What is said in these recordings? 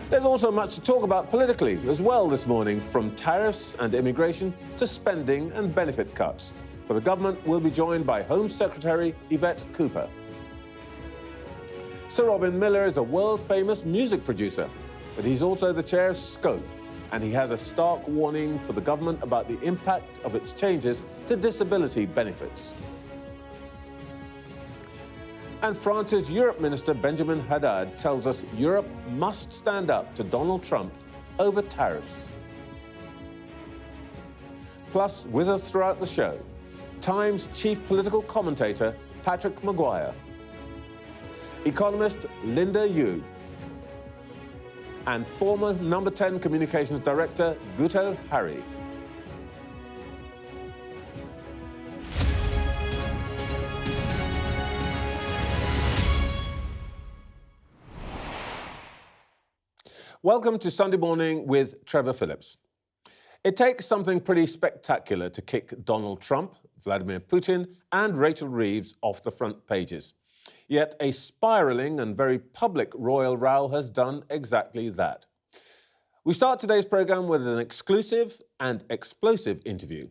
There's also much to talk about politically as well this morning, from tariffs and immigration to spending and benefit cuts. For the government, we'll be joined by Home Secretary Yvette Cooper. Sir Robin Millar is a world-famous music producer, but he's also the chair of Scope, and he has a stark warning for the government about the impact of its changes to disability benefits. And France's Europe Minister Benjamin Haddad tells us Europe must stand up to Donald Trump over tariffs. Plus, with us throughout the show, Times chief political commentator Patrick Maguire, economist Linda Yu, and former Number 10 Communications Director Guto Harry. Welcome to Sunday Morning with Trevor Phillips. It takes something pretty spectacular to kick Donald Trump, Vladimir Putin and Rachel Reeves off the front pages. Yet a spiralling and very public royal row has done exactly that. We start today's programme with an exclusive and explosive interview.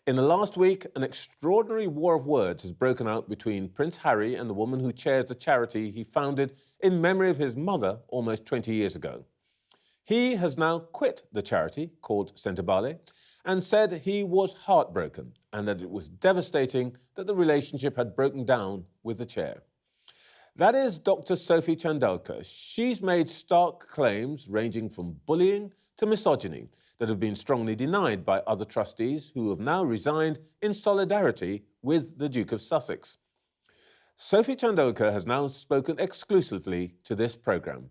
In the last week, an extraordinary war of words has broken out between Prince Harry and the woman who chairs the charity he founded in memory of his mother almost 20 years ago. He has now quit the charity, called Sentebale, and said he was heartbroken and that it was devastating that the relationship had broken down with the chair. That is Dr. Sophie Chandauka. She's made stark claims ranging from bullying to misogyny that have been strongly denied by other trustees who have now resigned in solidarity with the Duke of Sussex. Sophie Chandauka has now spoken exclusively to this programme.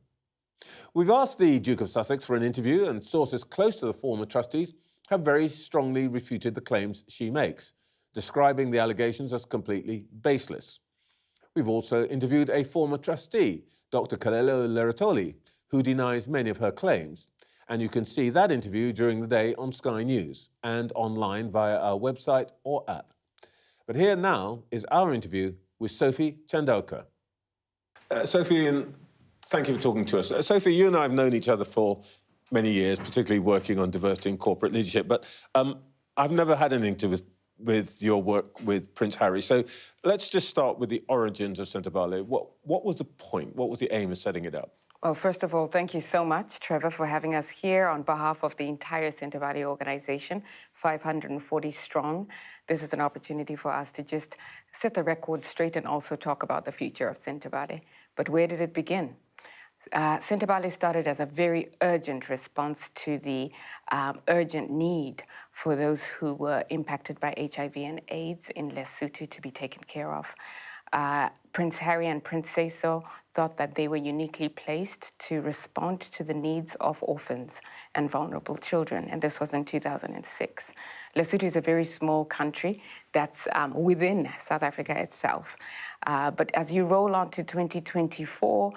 We've asked the Duke of Sussex for an interview, and sources close to the former trustees have very strongly refuted the claims she makes, describing the allegations as completely baseless. We've also interviewed a former trustee, Dr. Kalelo Leratoli, who denies many of her claims. And you can see that interview during the day on Sky News and online via our website or app. But here now is our interview with Sophie Chandauka. Sophie, thank you for talking to us. Sophie, you and I have known each other for many years, particularly working on diversity in corporate leadership, but I've never had anything to do with your work with Prince Harry. So let's just start with the origins of Sentebale. What was the point? What was the aim of setting it up? Well, first of all, thank you so much, Trevor, for having us here on behalf of the entire Sentebale organization, 540 strong. This is an opportunity for us to just set the record straight and also talk about the future of Sentebale. But where did it begin? Sentebale started as a very urgent response to the urgent need for those who were impacted by HIV and AIDS in Lesotho to be taken care of. Prince Harry and Princess thought that they were uniquely placed to respond to the needs of orphans and vulnerable children, and this was in 2006. Lesotho is a very small country that's within South Africa itself. But as you roll on to 2024,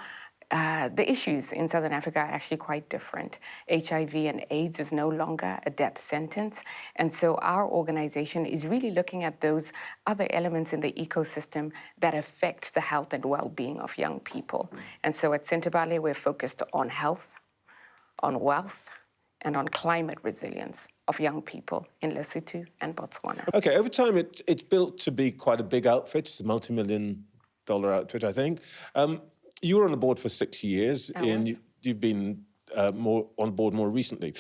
the issues in Southern Africa are actually quite different. HIV and AIDS is no longer a death sentence. And so our organization is really looking at those other elements in the ecosystem that affect the health and well-being of young people. And so at Sentebale, we're focused on health, on wealth, and on climate resilience of young people in Lesotho and Botswana. Okay, over time, it's built to be quite a big outfit. It's a multi-million-dollar outfit, I think. You were on the board for 6 years, and you've been more on board more recently.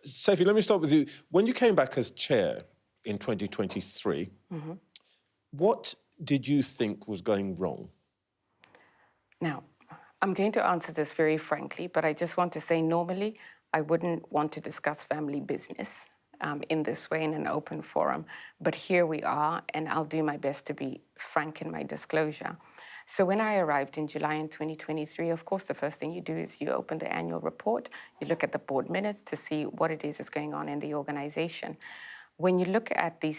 Sophie, let me start with you. When you came back as chair in 2023, what did you think was going wrong? Now, I'm going to answer this very frankly, but I just want to say normally I wouldn't want to discuss family business in this way in an open forum. But here we are, and I'll do my best to be frank in my disclosure. So when I arrived in July in 2023, of course, the first thing you do is you open the annual report, you look at the board minutes to see what it is that's going on in the organization. When you look at the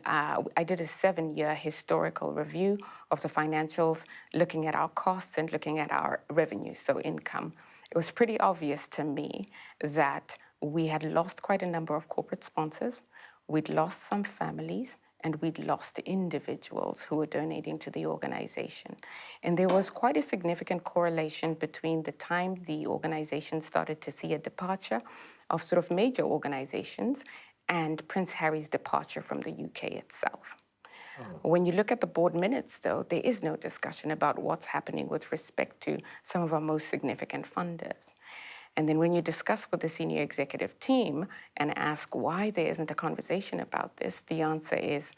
I did a 7-year historical review of the financials, looking at our costs and looking at our revenue, so income. It was pretty obvious to me that we had lost quite a number of corporate sponsors, we'd lost some families, and we'd lost individuals who were donating to the organization. And there was quite a significant correlation between the time the organization started to see a departure of sort of major organizations and Prince Harry's departure from the UK itself. When you look at the board minutes, though, there is no discussion about what's happening with respect to some of our most significant funders. And then when you discuss with the senior executive team and ask why there isn't a conversation about this, the answer is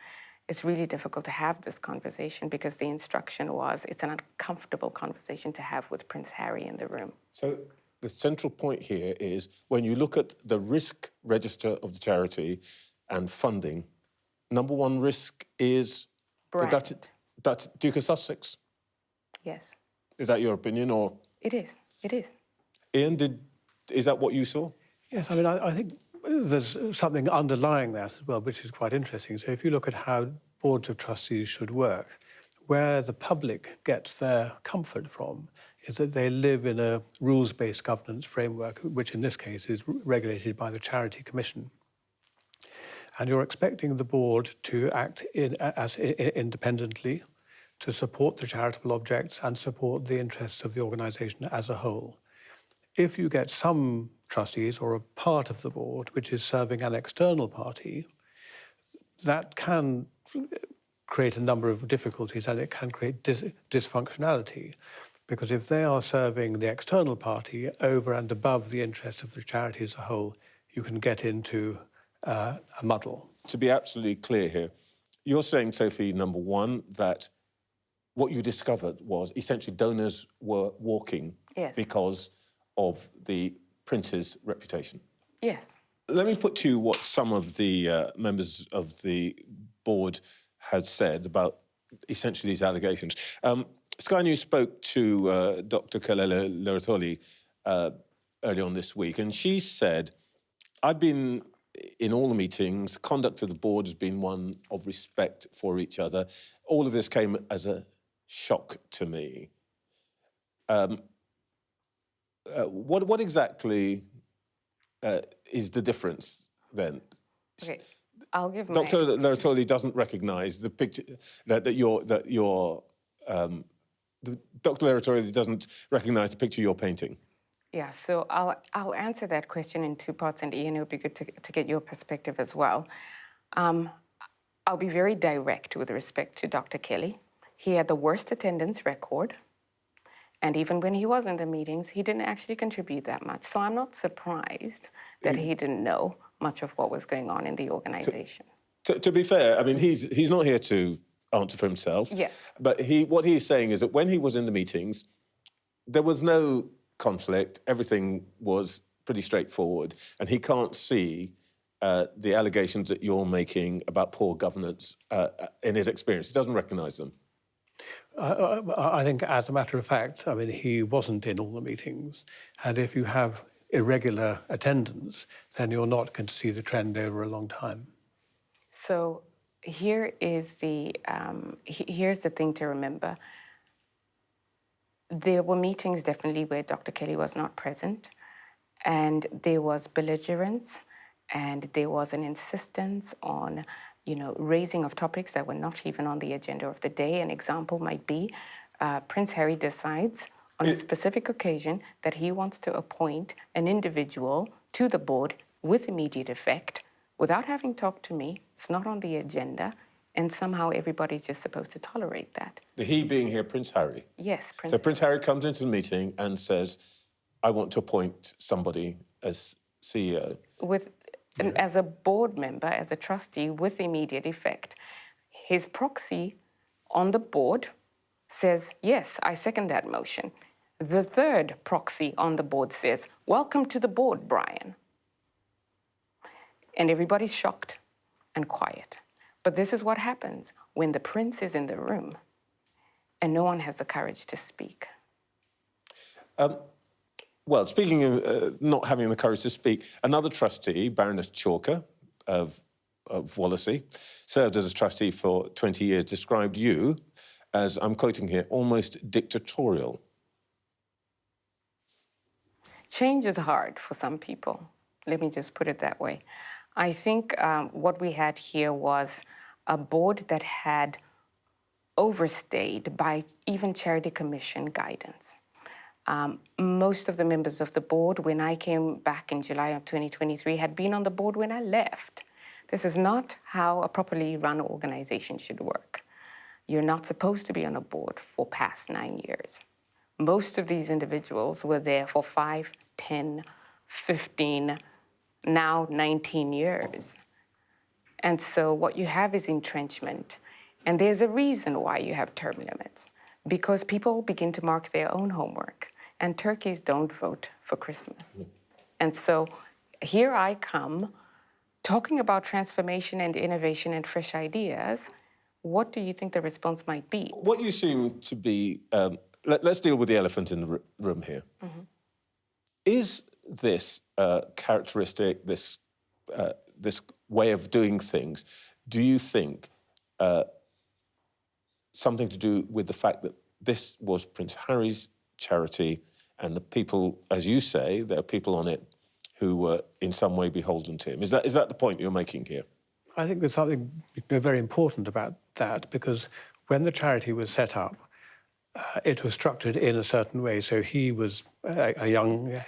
it's really difficult to have this conversation because the instruction was it's an uncomfortable conversation to have with Prince Harry in the room. So the central point here is when you look at the risk register of the charity and funding, number one risk is Brand. that's Duke of Sussex. Yes. Is that your opinion, or? It is. It is. Iain, is that what you saw? Yes, I mean, I think there's something underlying that as well, which is quite interesting. So if you look at how boards of trustees should work, where the public gets their comfort from is that they live in a rules-based governance framework, which in this case is regulated by the Charity Commission. And you're expecting the board to act independently, to support the charitable objects and support the interests of the organisation as a whole. If you get some trustees or a part of the board which is serving an external party, that can create a number of difficulties and it can create dysfunctionality. Because if they are serving the external party over and above the interests of the charity as a whole, you can get into a muddle. To be absolutely clear here, you're saying, Sophie, number one, that what you discovered was essentially donors were walking because of the Prince's reputation. Yes. Let me put to you what some of the members of the board had said about essentially these allegations. Sky News spoke to Dr. Kelele Leratoli early on this week, and she said, I've been in all the meetings, conduct of the board has been one of respect for each other. All of this came as a shock to me. What exactly is the difference then? Okay, I'll give my... Dr. Leratoli doesn't recognise the picture Dr. Leratoli doesn't recognise the picture you're painting. Yeah, so I'll answer that question in two parts, and Iain, it would be good to get your perspective as well. I'll be very direct with respect to Dr. Kelly. He had the worst attendance record, and even when he was in the meetings, he didn't actually contribute that much. So I'm not surprised that he didn't know much of what was going on in the organisation. To be fair, I mean, he's not here to answer for himself. Yes. But what he's saying is that when he was in the meetings, there was no conflict, everything was pretty straightforward, and he can't see the allegations that you're making about poor governance in his experience. He doesn't recognise them. I think, as a matter of fact, I mean, he wasn't in all the meetings, and if you have irregular attendance, then you're not going to see the trend over a long time. So here's the thing to remember. There were meetings definitely where Dr. Kelly was not present, and there was belligerence, and there was an insistence on, raising of topics that were not even on the agenda of the day. An example might be Prince Harry decides on a specific occasion that he wants to appoint an individual to the board with immediate effect without having talked to me. It's not on the agenda. And somehow everybody's just supposed to tolerate that. The he being here, Prince Harry? Yes, Prince So Harry. Prince Harry comes into the meeting and says, I want to appoint somebody as CEO. As a board member, as a trustee with immediate effect. His proxy on the board says, yes, I second that motion. The third proxy on the board says, welcome to the board, Brian. And everybody's shocked and quiet. But this is what happens when the prince is in the room and no one has the courage to speak. Well, speaking of not having the courage to speak, another trustee, Baroness Chalker of Wallasey, served as a trustee for 20 years, described you as, I'm quoting here, almost dictatorial. Change is hard for some people. Let me just put it that way. I think what we had here was a board that had overstayed by even Charity Commission guidance. Most of the members of the board, when I came back in July of 2023, had been on the board when I left. This is not how a properly run organization should work. You're not supposed to be on a board for past 9 years. Most of these individuals were there for 5, 10, 15, now 19 years. And so what you have is entrenchment. And there's a reason why you have term limits, because people begin to mark their own homework, and turkeys don't vote for Christmas. And so here I come talking about transformation and innovation and fresh ideas. What do you think the response might be? What you seem to be... let's deal with the elephant in the room here. Mm-hmm. Is this characteristic, this way of doing things, do you think something to do with the fact that this was Prince Harry's charity and the people, as you say, there are people on it who were in some way beholden to him? Is that the point you're making here? I think there's something very important about that, because when the charity was set up, it was structured in a certain way. So he was a young,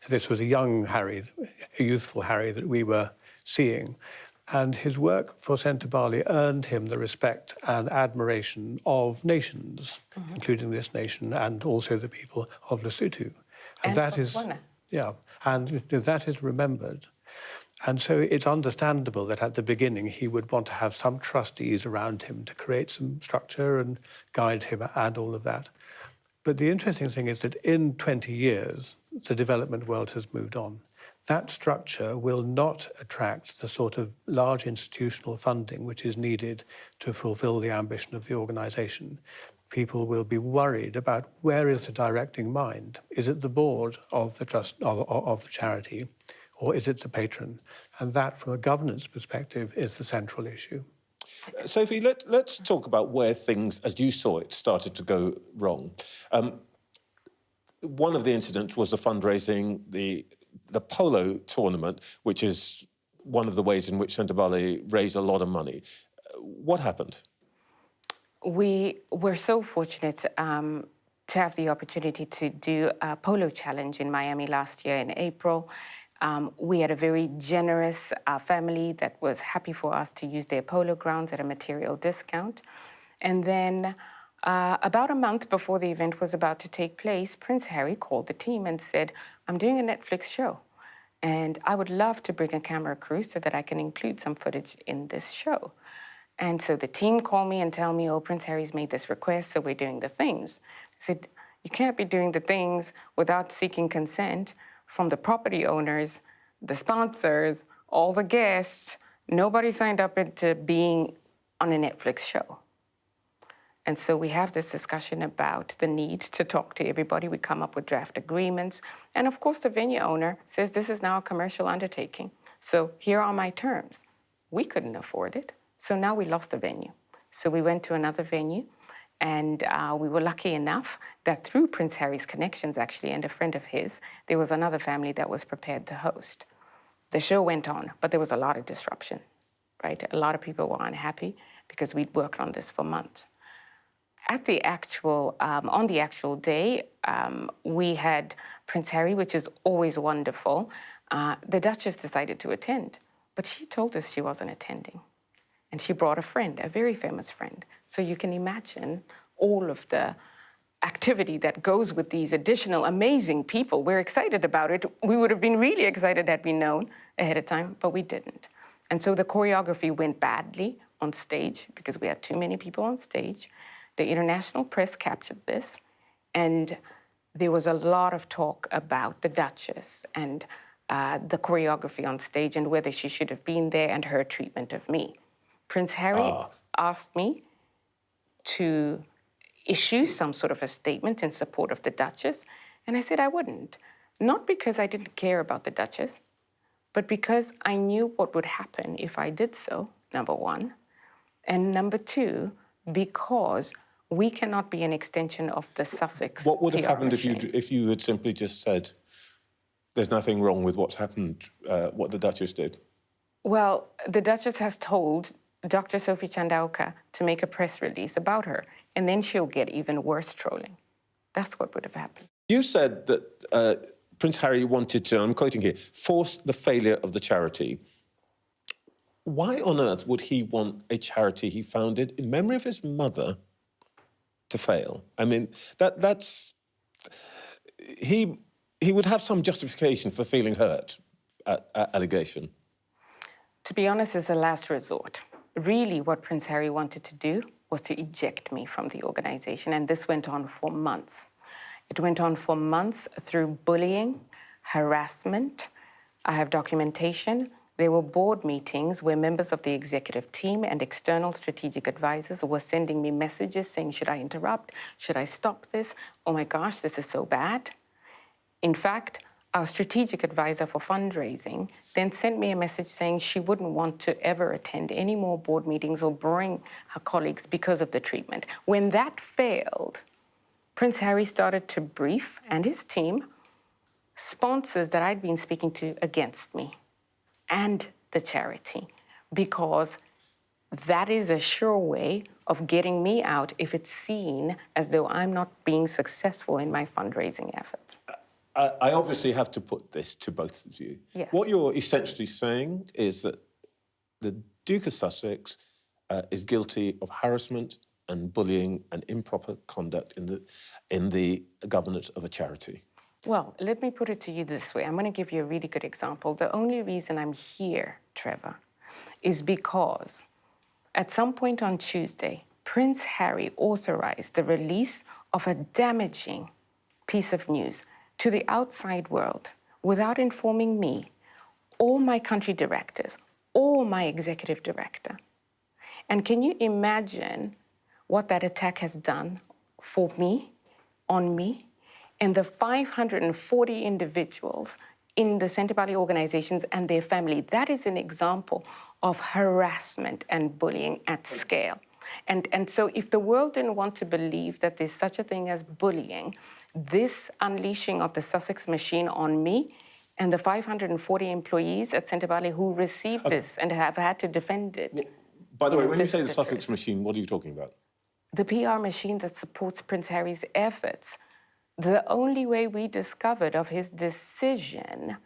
this was a young Harry, a youthful Harry that we were seeing. And his work for Centre Bali earned him the respect and admiration of nations, including this nation and also the people of Lesotho. And that is, yeah, and that is remembered. And so it's understandable that at the beginning he would want to have some trustees around him to create some structure and guide him and all of that. But the interesting thing is that in 20 years, the development world has moved on. That structure will not attract the sort of large institutional funding which is needed to fulfill the ambition of the organisation. People will be worried about where is the directing mind. Is it the board of the trust of the charity, or is it the patron? And that, from a governance perspective, is the central issue. Sophie, let's talk about where things, as you saw it, started to go wrong. One of the incidents was the fundraising, the polo tournament, which is one of the ways in which Centre Bali raised a lot of money. What happened? We were so fortunate to have the opportunity to do a polo challenge in Miami last year in April. We had a very generous family that was happy for us to use their polo grounds at a material discount. And then about a month before the event was about to take place, Prince Harry called the team and said, "I'm doing a Netflix show, and I would love to bring a camera crew so that I can include some footage in this show." And so the team called me and tell me, "Oh, Prince Harry's made this request, so we're doing the things." I said, "You can't be doing the things without seeking consent from the property owners, the sponsors, all the guests. Nobody signed up into being on a Netflix show." And so we have this discussion about the need to talk to everybody. We come up with draft agreements. And of course, the venue owner says, "This is now a commercial undertaking, so here are my terms." We couldn't afford it, so now we lost the venue. So we went to another venue, and we were lucky enough that through Prince Harry's connections, actually, and a friend of his, there was another family that was prepared to host. The show went on, but there was a lot of disruption, right? A lot of people were unhappy because we'd worked on this for months. At the actual, on the actual day, we had Prince Harry, which is always wonderful. The Duchess decided to attend, but she told us she wasn't attending. And she brought a friend, a very famous friend. So you can imagine all of the activity that goes with these additional amazing people. We're excited about it. We would have been really excited had we known ahead of time, but we didn't. And so the choreography went badly on stage because we had too many people on stage. The international press captured this, and there was a lot of talk about the Duchess and the choreography on stage and whether she should have been there and her treatment of me. Prince Harry asked me to issue some sort of a statement in support of the Duchess, and I said I wouldn't. Not because I didn't care about the Duchess, but because I knew what would happen if I did so, number one. And number two, because we cannot be an extension of the Sussex. What would have PR happened machine. if you had simply just said, "There's nothing wrong with what's happened," what the Duchess did? Well, the Duchess has told Dr. Sophie Chandauka to make a press release about her, and then she'll get even worse trolling. That's what would have happened. You said that Prince Harry wanted to, I'm quoting here, force the failure of the charity. Why on earth would he want a charity he founded in memory of his mother to fail? I mean, that's... He would have some justification for feeling hurt at allegation. To be honest, it's a last resort. Really, what Prince Harry wanted to do was to eject me from the organization, and this went on for months. It went on for months through bullying, harassment. I have documentation. There were board meetings where members of the executive team and external strategic advisors were sending me messages saying, should I interrupt? Should I stop this? Oh my gosh, this is so bad. In fact, our strategic advisor for fundraising then sent me a message saying she wouldn't want to ever attend any more board meetings or bring her colleagues because of the treatment. When that failed, Prince Harry started to brief, and his team, sponsors that I'd been speaking to against me and the charity, because that is a sure way of getting me out if it's seen as though I'm not being successful in my fundraising efforts. I obviously have to put this to both of you. Yes. What you're essentially saying is that the Duke of Sussex is guilty of harassment and bullying and improper conduct in the governance of a charity. Well, let me put it to you this way. I'm going to give you a really good example. The only reason I'm here, Trevor, is because at some point on Tuesday, Prince Harry authorized the release of a damaging piece of news to the outside world without informing me, or my country directors, or my executive director. And can you imagine what that attack has done for me, on me, and the 540 individuals in the Centre Valley organizations and their family? That is an example of harassment and bullying at scale. And so if the world didn't want to believe that there's such a thing as bullying, this unleashing of the Sussex machine on me and the 540 employees at Centre Valley who received this and have had to defend it. By the way, when you say the Sussex machine, what are you talking about? The PR machine that supports Prince Harry's efforts. The only way we discovered of his decision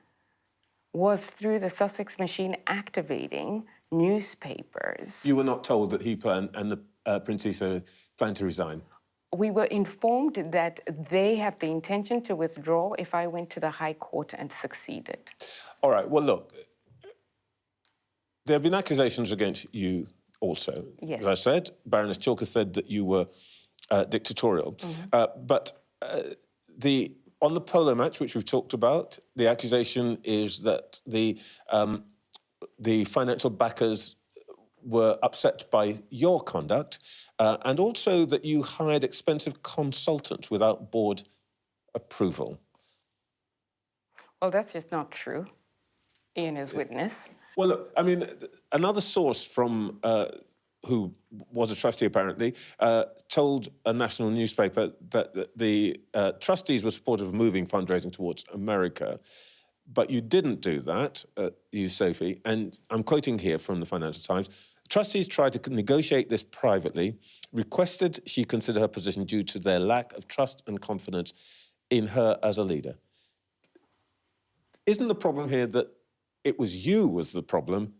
was through the Sussex machine activating newspapers. You were not told that he planned and the Princess planned to resign? We were informed that they have the intention to withdraw if I went to the High Court and succeeded. All right, well, look, there have been accusations against you also. Yes. As I said, Baroness Chalker said that you were dictatorial. Mm-hmm. But on the polo match, which we've talked about, the accusation is that the financial backers were upset by your conduct, and also that you hired expensive consultants without board approval. Well, that's just not true. Iain is witness. Well, look, I mean, another source from who was a trustee, apparently, told a national newspaper that the trustees were supportive of moving fundraising towards America, but you didn't do that, you, Sophie, and I'm quoting here from the Financial Times. Trustees tried to negotiate this privately, requested she consider her position due to their lack of trust and confidence in her as a leader. Isn't the problem here that it was you was the problem,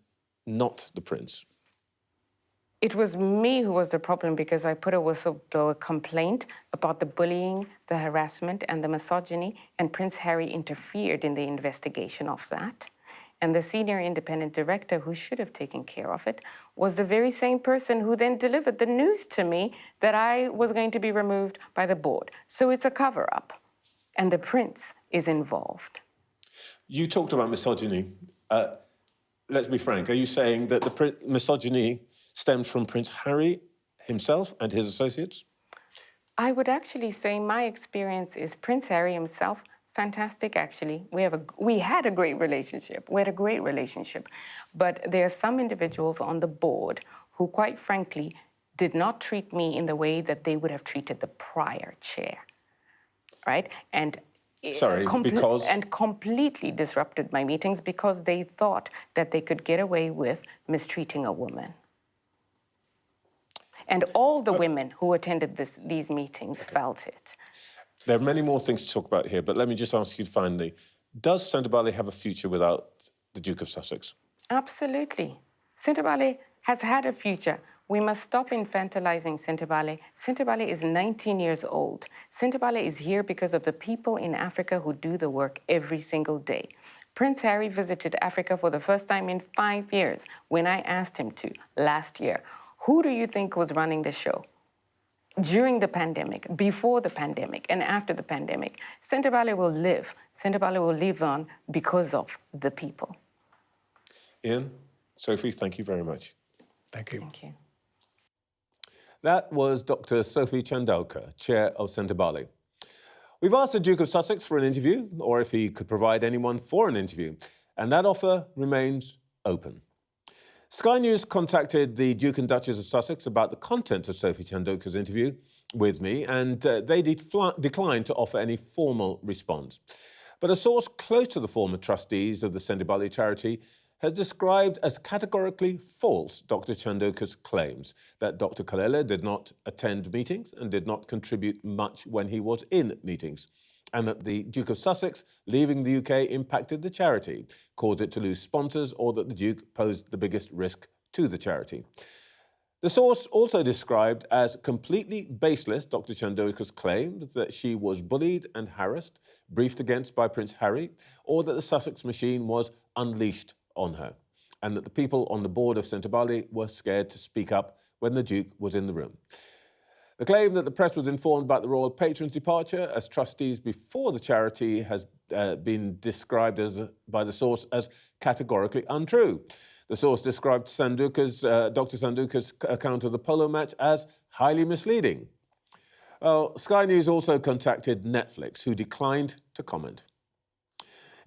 not the Prince? It was me who was the problem because I put a whistleblower complaint about the bullying, the harassment, and the misogyny, and Prince Harry interfered in the investigation of that. And the senior independent director who should have taken care of it was the very same person who then delivered the news to me that I was going to be removed by the board. So it's a cover-up, and the Prince is involved. You talked about misogyny. Let's be frank. Are you saying that the misogyny stemmed from Prince Harry himself and his associates? I would actually say my experience is Prince Harry himself, fantastic, actually. We had a great relationship. But there are some individuals on the board who, quite frankly, did not treat me in the way that they would have treated the prior chair, right? And completely disrupted my meetings because they thought that they could get away with mistreating a woman. And all the women who attended these meetings felt it. There are many more things to talk about here, but let me just ask you finally, does Sendabali have a future without the Duke of Sussex? Absolutely. Sendabali has had a future. We must stop infantilizing Sendabali. Sendabali is 19 years old. Sendabali is here because of the people in Africa who do the work every single day. Prince Harry visited Africa for the first time in 5 years when I asked him to last year. Who do you think was running the show? During the pandemic, before the pandemic, and after the pandemic, Sendabali will live. Sendabali will live on because of the people. Iain, Sophie, thank you very much. Thank you. Thank you. That was Dr. Sophie Chandauka, Chair of Sendabali. We've asked the Duke of Sussex for an interview, or if he could provide anyone for an interview, and that offer remains open. Sky News contacted the Duke and Duchess of Sussex about the content of Sophie Chandauka's interview with me, and they declined to offer any formal response. But a source close to the former trustees of the Sendabali charity has described as categorically false Dr. Chandauka's claims that Dr. Kalele did not attend meetings and did not contribute much when he was in meetings, and that the Duke of Sussex leaving the UK impacted the charity, caused it to lose sponsors, or that the Duke posed the biggest risk to the charity. The source also described as completely baseless Dr. Chandauka's claim that she was bullied and harassed, briefed against by Prince Harry, or that the Sussex machine was unleashed on her, and that the people on the board of Sendabali were scared to speak up when the Duke was in the room. The claim that the press was informed about the royal patron's departure as trustees before the charity has been described by the source as categorically untrue. The source described Dr. Chandauka's account of the polo match as highly misleading. Well, Sky News also contacted Netflix, who declined to comment.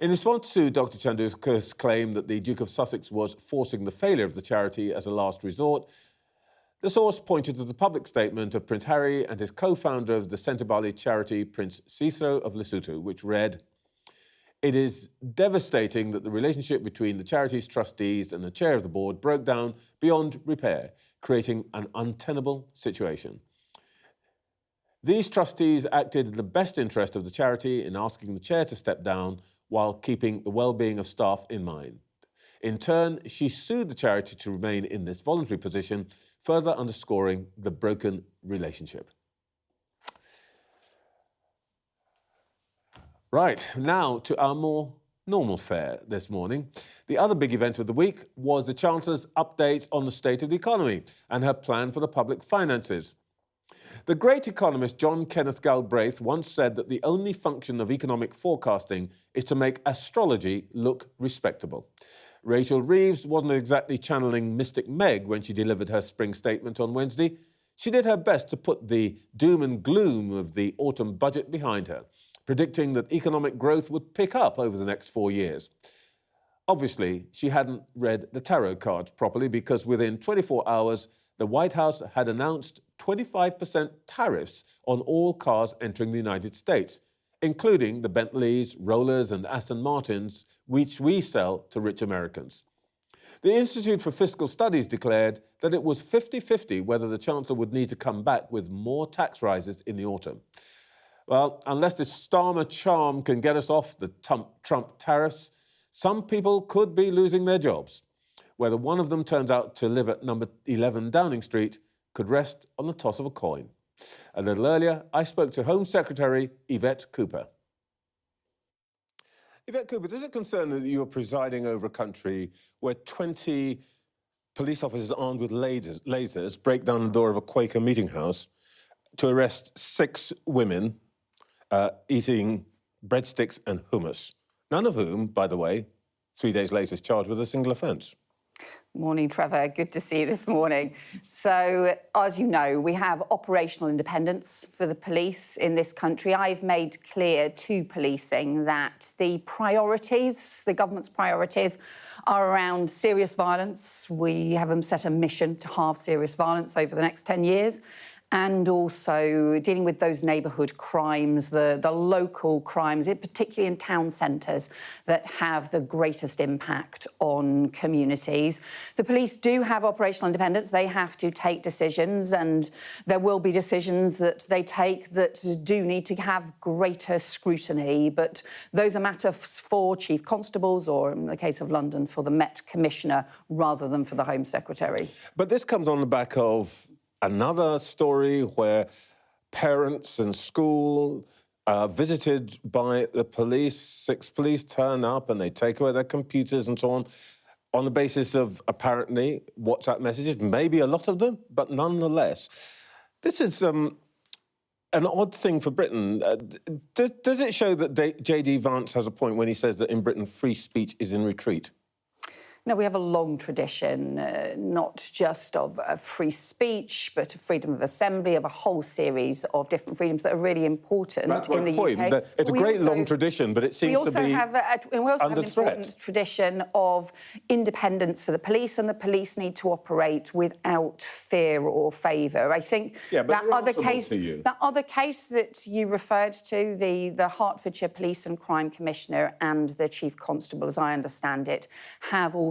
In response to Dr. Chandauka's claim that the Duke of Sussex was forcing the failure of the charity as a last resort, the source pointed to the public statement of Prince Harry and his co-founder of the Sendabali charity, Prince Cicero of Lesotho, which read, "It is devastating that the relationship between the charity's trustees and the chair of the board broke down beyond repair, creating an untenable situation. These trustees acted in the best interest of the charity in asking the chair to step down while keeping the well-being of staff in mind. In turn, she sued the charity to remain in this voluntary position, further underscoring the broken relationship." Right, now to our more normal fare this morning. The other big event of the week was the Chancellor's update on the state of the economy and her plan for the public finances. The great economist John Kenneth Galbraith once said that the only function of economic forecasting is to make astrology look respectable. Rachel Reeves wasn't exactly channeling Mystic Meg when she delivered her spring statement on Wednesday. She did her best to put the doom and gloom of the autumn budget behind her, predicting that economic growth would pick up over the next 4 years. Obviously, she hadn't read the tarot cards properly, because within 24 hours, the White House had announced 25% tariffs on all cars entering the United States, including the Bentleys, Rollers and Aston Martins, which we sell to rich Americans. The Institute for Fiscal Studies declared that it was 50-50 whether the Chancellor would need to come back with more tax rises in the autumn. Well, unless this Starmer charm can get us off the Trump tariffs, some people could be losing their jobs. Whether one of them turns out to live at number 11 Downing Street could rest on the toss of a coin. A little earlier, I spoke to Home Secretary Yvette Cooper. Yvette Cooper, does it concern you that you are presiding over a country where 20 police officers armed with lasers break down the door of a Quaker meeting house to arrest 6 women eating breadsticks and hummus, none of whom, by the way, 3 days later is charged with a single offence? Morning, Trevor. Good to see you this morning. So, as you know, we have operational independence for the police in this country. I've made clear to policing that the priorities, the government's priorities, are around serious violence. We have them set a mission to halve serious violence over the next 10 years. and also dealing with those neighbourhood crimes, the local crimes, particularly in town centres, that have the greatest impact on communities. The police do have operational independence. They have to take decisions, and there will be decisions that they take that do need to have greater scrutiny, but those are matters for chief constables, or in the case of London, for the Met Commissioner, rather than for the Home Secretary. But this comes on the back of another story where parents and school are visited by the police. 6 police turn up and they take away their computers and so on the basis of apparently WhatsApp messages, maybe a lot of them, but nonetheless. This is an odd thing for Britain. Does it show that J.D. Vance has a point when he says that in Britain free speech is in retreat? No, we have a long tradition, not just of free speech, but of freedom of assembly, of a whole series of different freedoms that are really important in the UK. It's a great long tradition, but it seems to be we also have an threat. important tradition of independence for the police, and the police need to operate without fear or favour. I think that other case that you referred to, the Hertfordshire Police and Crime Commissioner and the Chief Constable, as I understand it, have also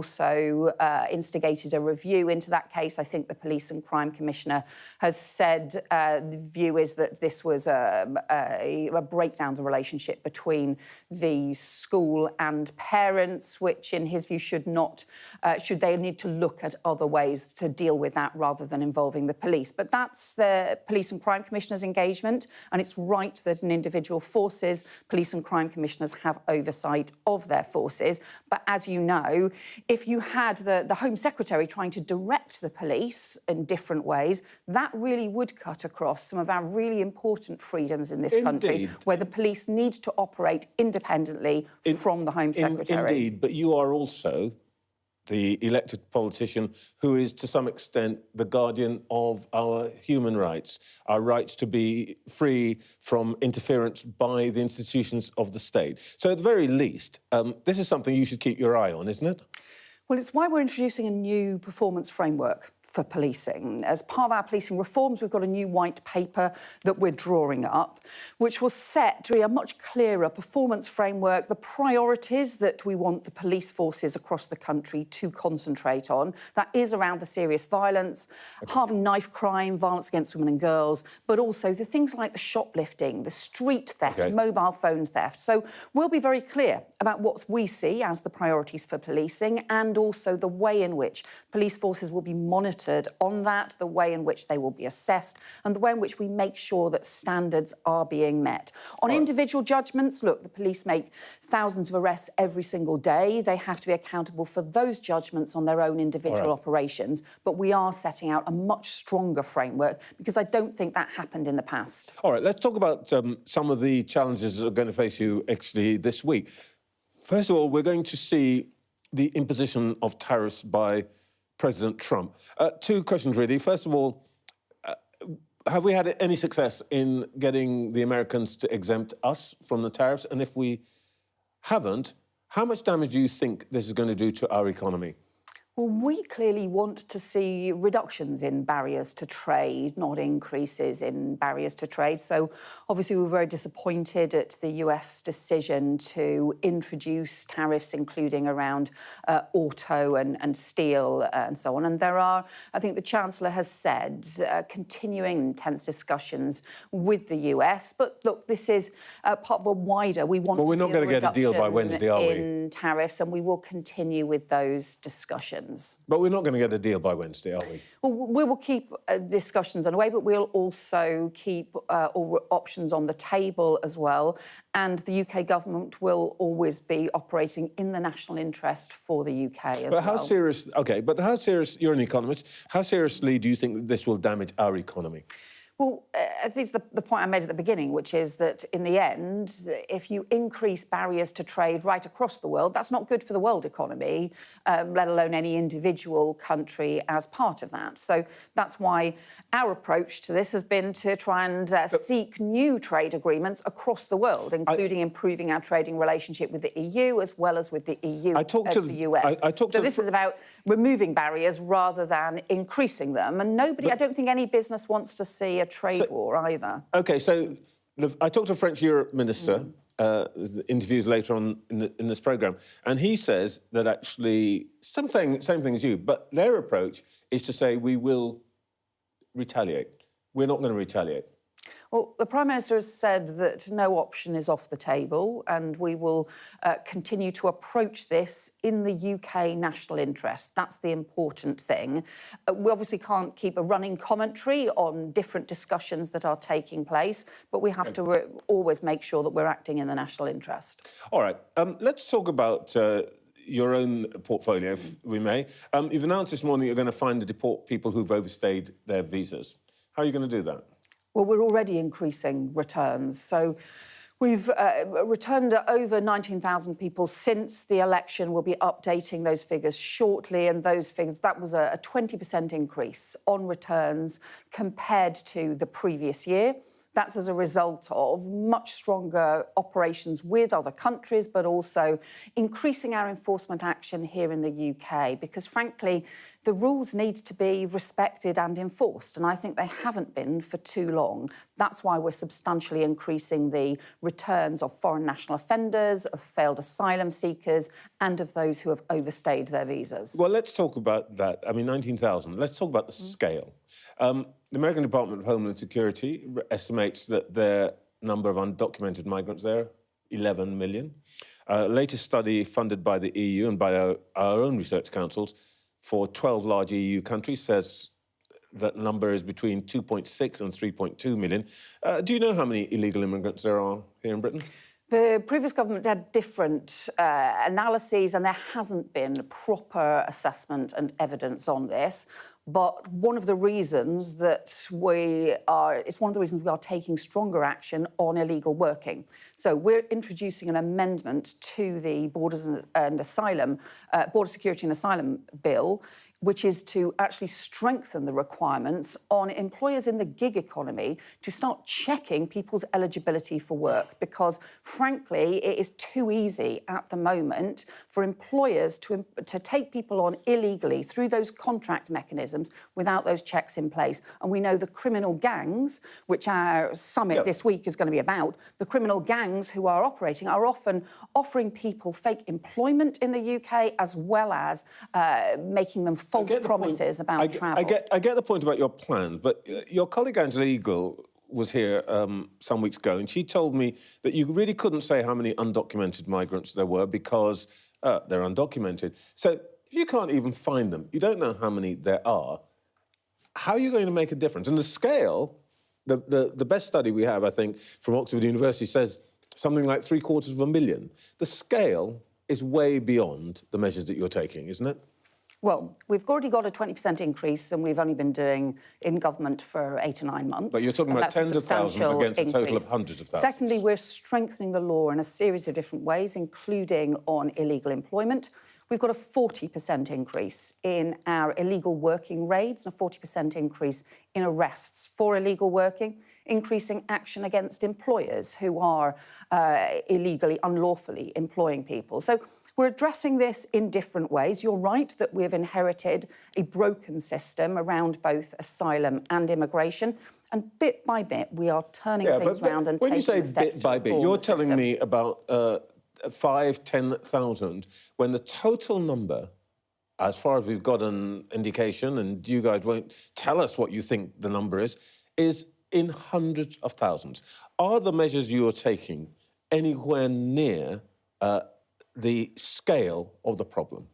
instigated a review into that case. I think the Police and Crime Commissioner has said the view is that this was a breakdown of the relationship between the school and parents, which in his view should they need to look at other ways to deal with that rather than involving the police. But that's the Police and Crime Commissioner's engagement, and it's right that in individual forces, Police and Crime Commissioners have oversight of their forces. But as you know, if you had the Home Secretary trying to direct the police in different ways, that really would cut across some of our really important freedoms in this country, where the police need to operate independently from the Home Secretary. Indeed, but you are also the elected politician who is, to some extent, the guardian of our human rights, our rights to be free from interference by the institutions of the state. So at the very least, this is something you should keep your eye on, isn't it? Well, it's why we're introducing a new performance framework for policing. As part of our policing reforms, we've got a new white paper that we're drawing up, which will set really a much clearer performance framework, the priorities that we want the police forces across the country to concentrate on. That is around the serious violence, halving knife crime, violence against women and girls, but also the things like the shoplifting, the street theft, mobile phone theft. So we'll be very clear about what we see as the priorities for policing, and also the way in which police forces will be monitored on that, the way in which they will be assessed, and the way in which we make sure that standards are being met. On individual judgments, look, the police make thousands of arrests every single day. They have to be accountable for those judgments on their own individual operations, but we are setting out a much stronger framework, because I don't think that happened in the past. All right, let's talk about some of the challenges that are going to face you actually this week. First of all, we're going to see the imposition of tariffs by President Trump. 2 questions, really. First of all, have we had any success in getting the Americans to exempt us from the tariffs? And if we haven't, how much damage do you think this is going to do to our economy? Well, we clearly want to see reductions in barriers to trade, not increases in barriers to trade. So, obviously, we were very disappointed at the US decision to introduce tariffs, including around auto and steel and so on. And there are, I think the Chancellor has said, continuing intense discussions with the US. But look, this is part of a wider, we want to see we're not going to get a deal by Wednesday, are we? In tariffs, and we will continue with those discussions. But we're not going to get a deal by Wednesday, are we? Well, we will keep discussions underway, but we'll also keep all options on the table as well. And the UK government will always be operating in the national interest for the UK as well. But how serious... OK, but how serious... You're an economist. How seriously do you think that this will damage our economy? Well, I think it's the point I made at the beginning, which is that in the end, if you increase barriers to trade right across the world, that's not good for the world economy, let alone any individual country as part of that. So that's why our approach to this has been to try and seek new trade agreements across the world, including improving our trading relationship with the EU as well as with the EU and the US. So this is about removing barriers rather than increasing them. And nobody, I don't think any business wants to see a trade war either. OK, so I talked to a French Europe minister, interviews later on in this programme, and he says that actually, same thing as you, but their approach is to say we will retaliate. We're not going to retaliate. Well, the Prime Minister has said that no option is off the table and we will continue to approach this in the UK national interest. That's the important thing. We obviously can't keep a running commentary on different discussions that are taking place, but we have to always make sure that we're acting in the national interest. All right, let's talk about your own portfolio, if we may. You've announced this morning you're going to find and deport people who've overstayed their visas. How are you going to do that? Well, we're already increasing returns. So we've returned over 19,000 people since the election. We'll be updating those figures shortly, and those figures, that was a 20% increase on returns compared to the previous year. That's as a result of much stronger operations with other countries, but also increasing our enforcement action here in the UK, because frankly, the rules need to be respected and enforced, and I think they haven't been for too long. That's why we're substantially increasing the returns of foreign national offenders, of failed asylum seekers, and of those who have overstayed their visas. Well, let's talk about that. I mean, 19,000. Let's talk about the scale. The American Department of Homeland Security estimates that their number of undocumented migrants there, 11 million. Latest study funded by the EU and by our own research councils for 12 large EU countries says that number is between 2.6 and 3.2 million. Do you know how many illegal immigrants there are here in Britain? The previous government had different analyses, and there hasn't been proper assessment and evidence on this. But one of the reasons that we are taking stronger action on illegal working. So we're introducing an amendment to the Border Security and Asylum Bill, which is to actually strengthen the requirements on employers in the gig economy to start checking people's eligibility for work, because, frankly, it is too easy at the moment for employers to take people on illegally through those contract mechanisms without those checks in place. And we know the criminal gangs, which our summit this week is going to be about, the criminal gangs who are operating are often offering people fake employment in the UK, as well as making them false promises about travel. I get the point about your plans, but your colleague Angela Eagle was here some weeks ago, and she told me that you really couldn't say how many undocumented migrants there were because they're undocumented. So if you can't even find them, you don't know how many there are, how are you going to make a difference? And the scale, the best study we have, I think, from Oxford University says something like 750,000. The scale is way beyond the measures that you're taking, isn't it? Well, we've already got a 20% increase, and we've only been doing in government for 8 or 9 months. But you're talking about tens of thousands against a total of hundreds of thousands. Secondly, we're strengthening the law in a series of different ways, including on illegal employment. We've got a 40% increase in our illegal working raids, and a 40% increase in arrests for illegal working, increasing action against employers who are illegally, unlawfully employing people. So we're addressing this in different ways. You're right that we've inherited a broken system around both asylum and immigration, and bit by bit we are turning things around and taking the steps to reform the system. When you say bit by bit, you're telling me about 5,000-10,000, when the total number, as far as we've got an indication, and you guys won't tell us what you think the number is in hundreds of thousands. Are the measures you're taking anywhere near the scale of the problem?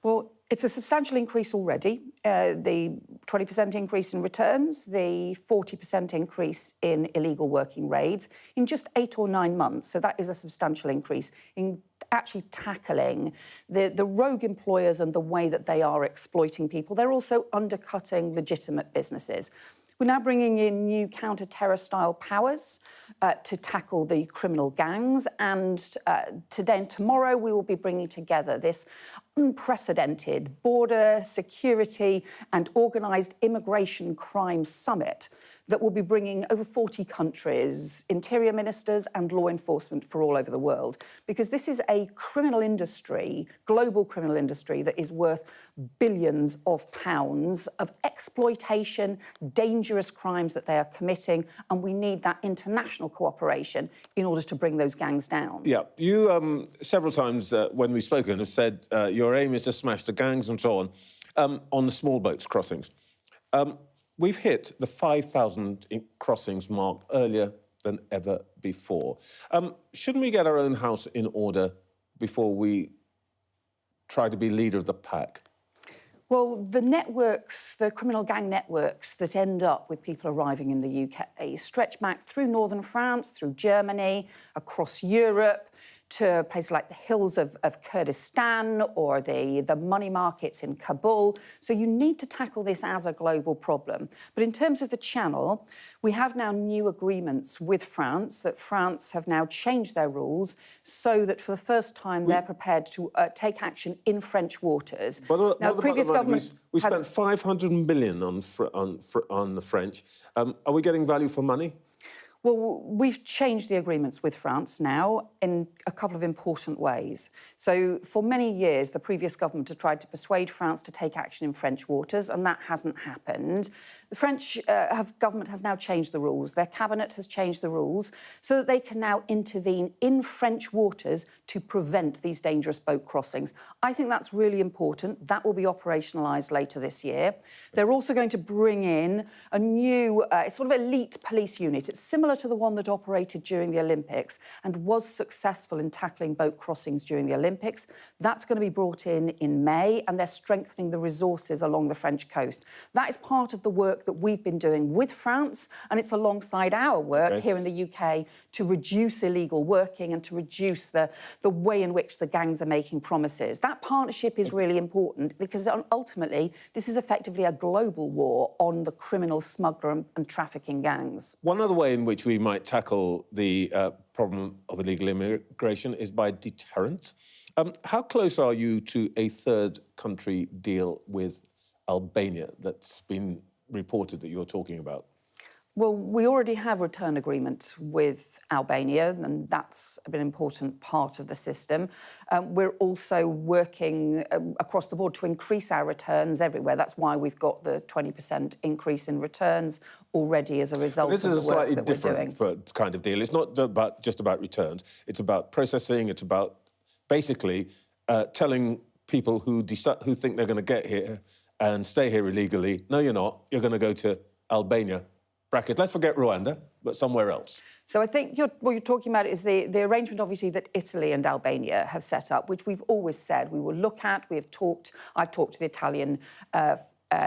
Well, it's a substantial increase already. The 20% increase in returns, the 40% increase in illegal working raids in just 8 or 9 months. So that is a substantial increase in actually tackling the rogue employers and the way that they are exploiting people. They're also undercutting legitimate businesses. We're now bringing in new counter-terror-style powers to tackle the criminal gangs, and today and tomorrow we will be bringing together this unprecedented border security and organised immigration crime summit that will be bringing over 40 countries, interior ministers and law enforcement for all over the world, because this is a criminal industry, global criminal industry, that is worth billions of pounds of exploitation, dangerous crimes that they are committing, and we need that international cooperation in order to bring those gangs down. Yeah, you several times when we've spoken have said your aim is to smash the gangs and so on the small boats crossings. We've hit the 5,000 crossings mark earlier than ever before. Shouldn't we get our own house in order before we try to be leader of the pack? Well, the networks, the criminal gang networks that end up with people arriving in the UK stretch back through northern France, through Germany, across Europe, to places like the hills of Kurdistan or the money markets in Kabul. So you need to tackle this as a global problem. But in terms of the channel, we have now new agreements with France, that France have now changed their rules so that for the first time they're prepared to take action in French waters. But now, the previous government... We spent 500 million on the French. Are we getting value for money? Well, we've changed the agreements with France now in a couple of important ways. So for many years, the previous government had tried to persuade France to take action in French waters, and that hasn't happened. The French government has now changed the rules. Their cabinet has changed the rules so that they can now intervene in French waters to prevent these dangerous boat crossings. I think that's really important. That will be operationalised later this year. They're also going to bring in a new sort of elite police unit. It's similar to the one that operated during the Olympics and was successful in tackling boat crossings during the Olympics. That's going to be brought in May, and they're strengthening the resources along the French coast. That is part of the work that we've been doing with France, and it's alongside our work here in the UK to reduce illegal working and to reduce the way in which the gangs are making promises. That partnership is really important because ultimately this is effectively a global war on the criminal smuggler and trafficking gangs. One other way in which we might tackle the problem of illegal immigration is by deterrence. How close are you to a third country deal with Albania that's been reported that you're talking about? Well, we already have return agreements with Albania, and that's an important part of the system. We're also working across the board to increase our returns everywhere. That's why we've got the 20% increase in returns already as a result of the work that we're doing. This is a slightly different kind of deal. It's not just about returns. It's about processing. It's about basically telling people who think they're going to get here and stay here illegally, no, you're not. You're going to go to Albania. Let's forget Rwanda, but somewhere else. So I think what you're talking about is the arrangement, obviously, that Italy and Albania have set up, which we've always said we will look at. I've talked to the Italian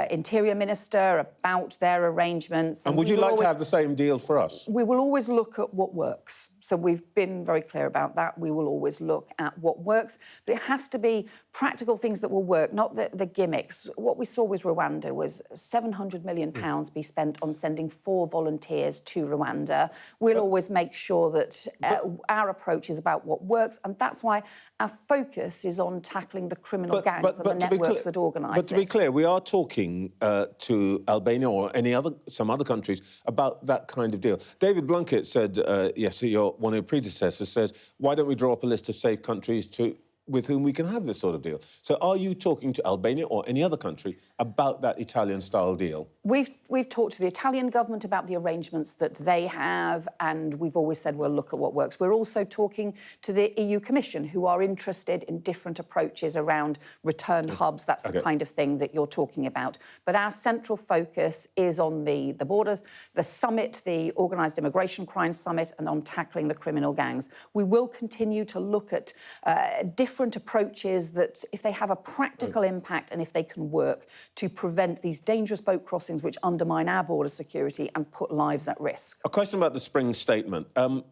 Interior Minister about their arrangements. And would you like to have the same deal for us? We will always look at what works. So we've been very clear about that. We will always look at what works. But it has to be practical things that will work, not the gimmicks. What we saw with Rwanda was £700 million be spent on sending 4 volunteers to Rwanda. We'll always make sure that our approach is about what works, and that's why our focus is on tackling the criminal gangs and the networks that organise this. But to be clear, we are talking to Albania or some other countries about that kind of deal. David Blunkett said, one of your predecessors said, why don't we draw up a list of safe countries with whom we can have this sort of deal? So are you talking to Albania or any other country about that Italian-style deal? We've talked to the Italian government about the arrangements that they have, and we've always said we'll look at what works. We're also talking to the EU Commission, who are interested in different approaches around return hubs. That's the kind of thing that you're talking about. But our central focus is on the borders, the summit, the Organised Immigration Crime Summit, and on tackling the criminal gangs. We will continue to look at different approaches that, if they have a practical impact and if they can work, to prevent these dangerous boat crossings which undermine our border security and put lives at risk. A question about the spring statement.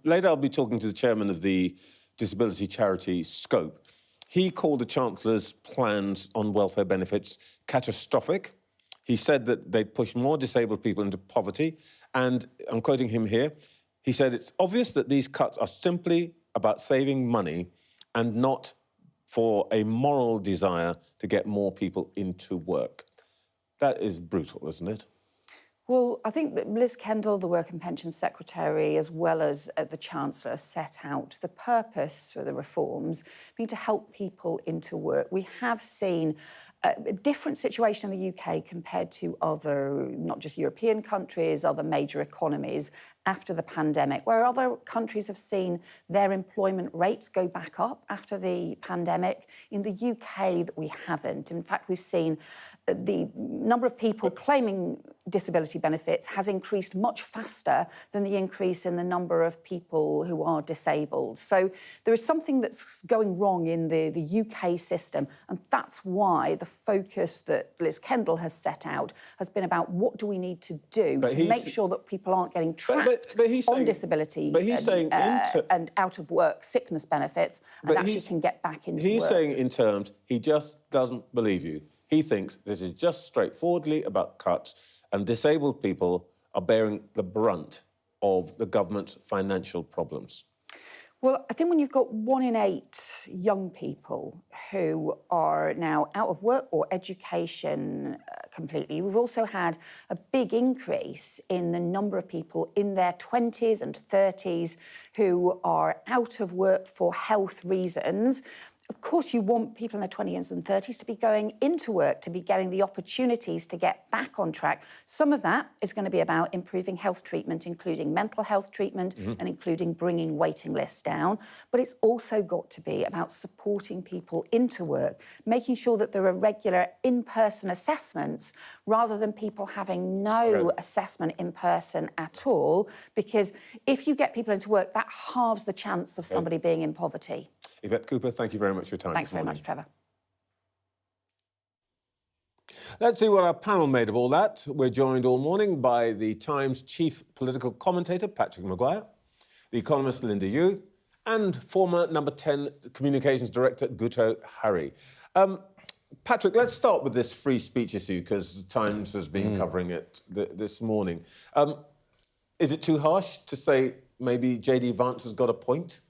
Later I'll be talking to the chairman of the disability charity Scope. He called the Chancellor's plans on welfare benefits catastrophic. He said that they'd push more disabled people into poverty. And I'm quoting him here. He said, it's obvious that these cuts are simply about saving money and not for a moral desire to get more people into work. That is brutal, isn't it? Well, I think that Liz Kendall, the Work and Pensions Secretary, as well as the Chancellor, set out the purpose for the reforms being to help people into work. We have seen a different situation in the UK compared to other, not just European countries, other major economies after the pandemic, where other countries have seen their employment rates go back up after the pandemic. In the UK, that we haven't. In fact, we've seen the number of people claiming disability benefits has increased much faster than the increase in the number of people who are disabled. So there is something that's going wrong in the UK system, and that's why the focus that Liz Kendall has set out has been about what do we need to do to make sure that people aren't getting trapped on disability and out of work sickness benefits and actually can get back into work. He's saying in terms, he just doesn't believe you. He thinks this is just straightforwardly about cuts, and disabled people are bearing the brunt of the government's financial problems. Well, I think when you've got 1 in 8 young people who are now out of work or education completely, we've also had a big increase in the number of people in their 20s and 30s who are out of work for health reasons. Of course, you want people in their 20s and 30s to be going into work, to be getting the opportunities to get back on track. Some of that is going to be about improving health treatment, including mental health treatment and including bringing waiting lists down. But it's also got to be about supporting people into work, making sure that there are regular in-person assessments rather than people having no assessment in person at all. Because if you get people into work, that halves the chance of somebody being in poverty. Yvette Cooper, thank you very much for your time. Thanks very much, Trevor. Let's see what our panel made of all that. We're joined all morning by the Times chief political commentator, Patrick Maguire, the economist, Linda Yu, and former number 10 communications director, Guto Hari. Patrick, let's start with this free speech issue, because the Times has been covering it this morning. Is it too harsh to say maybe J.D. Vance has got a point?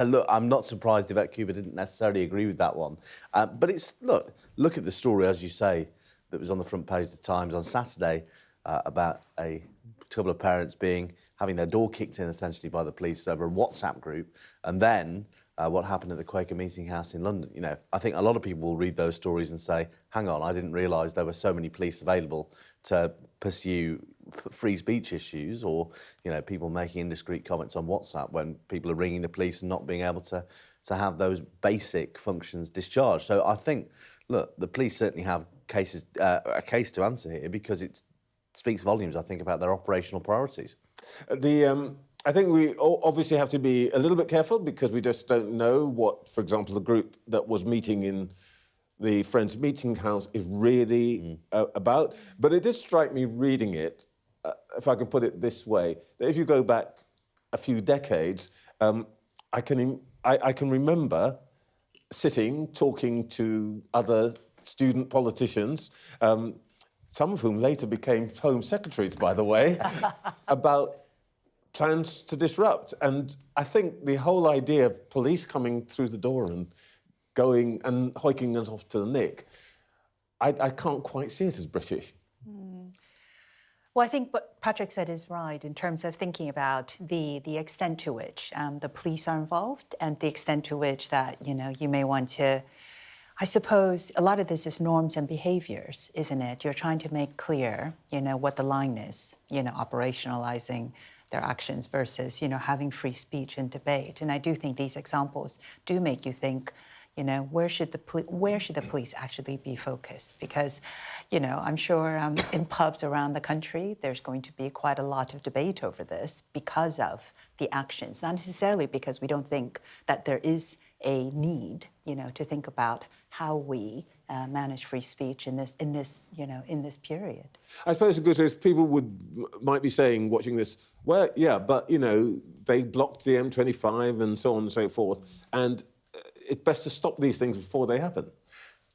Look, I'm not surprised Yvette Cooper didn't necessarily agree with that one. But it's, look at the story, as you say, that was on the front page of the Times on Saturday about a couple of parents having their door kicked in, essentially, by the police over a WhatsApp group, and then what happened at the Quaker Meeting House in London. You know, I think a lot of people will read those stories and say, hang on, I didn't realise there were so many police available to pursue free speech issues, or, you know, people making indiscreet comments on WhatsApp when people are ringing the police and not being able to have those basic functions discharged. So I think, look, the police certainly have a case to answer here, because it speaks volumes, I think, about their operational priorities. I think we obviously have to be a little bit careful, because we just don't know what, for example, the group that was meeting in the Friends Meeting House is really about. But it did strike me reading it, if I can put it this way, that if you go back a few decades, I can remember sitting, talking to other student politicians, some of whom later became Home Secretaries, by the way, about plans to disrupt. And I think the whole idea of police coming through the door and going and hoiking us off to the nick, I can't quite see it as British. Well, I think what Patrick said is right in terms of thinking about the extent to which the police are involved, and the extent to which that, you know, you may want to, I suppose a lot of this is norms and behaviours, isn't it? You're trying to make clear, you know, what the line is, you know, operationalising their actions versus, you know, having free speech and debate. And I do think these examples do make you think, you know, where should the police actually be focused? Because, you know, I'm sure in pubs around the country, there's going to be quite a lot of debate over this because of the actions, not necessarily because we don't think that there is a need, you know, to think about how we manage free speech in this period. I suppose the good is people might be saying, watching this, well, yeah, but, you know, they blocked the M25 and so on and so forth, and it's best to stop these things before they happen.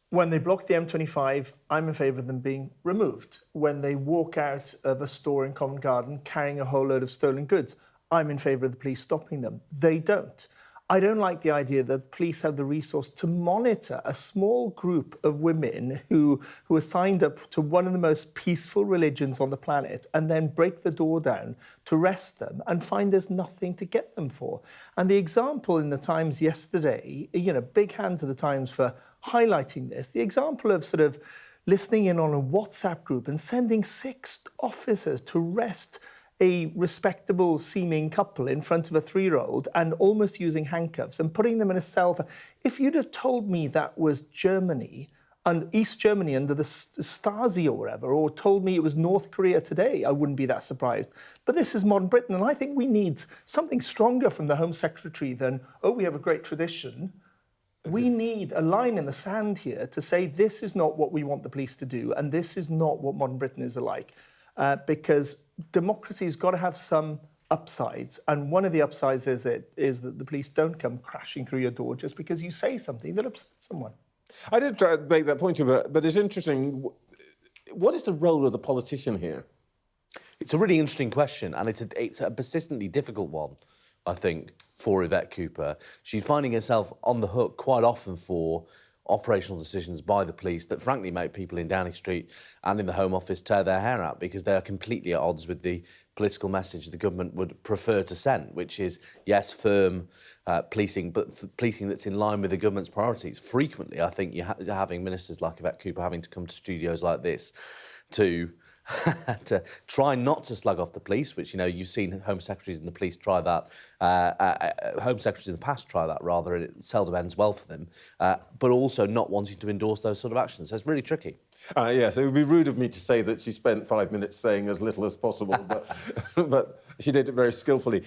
When they block the M25, I'm in favour of them being removed. When they walk out of a store in Covent Garden carrying a whole load of stolen goods, I'm in favour of the police stopping them. They don't. I don't like the idea that police have the resource to monitor a small group of women who are signed up to one of the most peaceful religions on the planet and then break the door down to arrest them and find there's nothing to get them for. And the example in the Times yesterday, big hand to the Times for highlighting this, the example of sort of listening in on a WhatsApp group and sending 6 officers to arrest a respectable seeming couple in front of a 3-year-old and almost using handcuffs and putting them in a cell. If you'd have told me that was Germany and East Germany under the Stasi or whatever, or told me it was North Korea today, I wouldn't be that surprised. But this is modern Britain, and I think we need something stronger from the Home Secretary than, we have a great tradition. We need a line in the sand here to say this is not what we want the police to do, and this is not what modern Britain is like. Because democracy's got to have some upsides, and one of the upsides is that the police don't come crashing through your door just because you say something that upsets someone. I did try to make that point to you, but it's interesting. What is the role of the politician here? It's a really interesting question, and it's a persistently difficult one, I think, for Yvette Cooper. She's finding herself on the hook quite often for operational decisions by the police that frankly make people in Downing Street and in the Home Office tear their hair out, because they are completely at odds with the political message the government would prefer to send, which is, yes, firm policing, but policing that's in line with the government's priorities. Frequently, I think you're having ministers like Yvette Cooper having to come to studios like this to try not to slug off the police, which, you've seen Home Secretaries and the police try that. Home Secretaries in the past try that, rather, and it seldom ends well for them. But also not wanting to endorse those sort of actions. So it's really tricky. Yes, it would be rude of me to say that she spent 5 minutes saying as little as possible, but she did it very skillfully.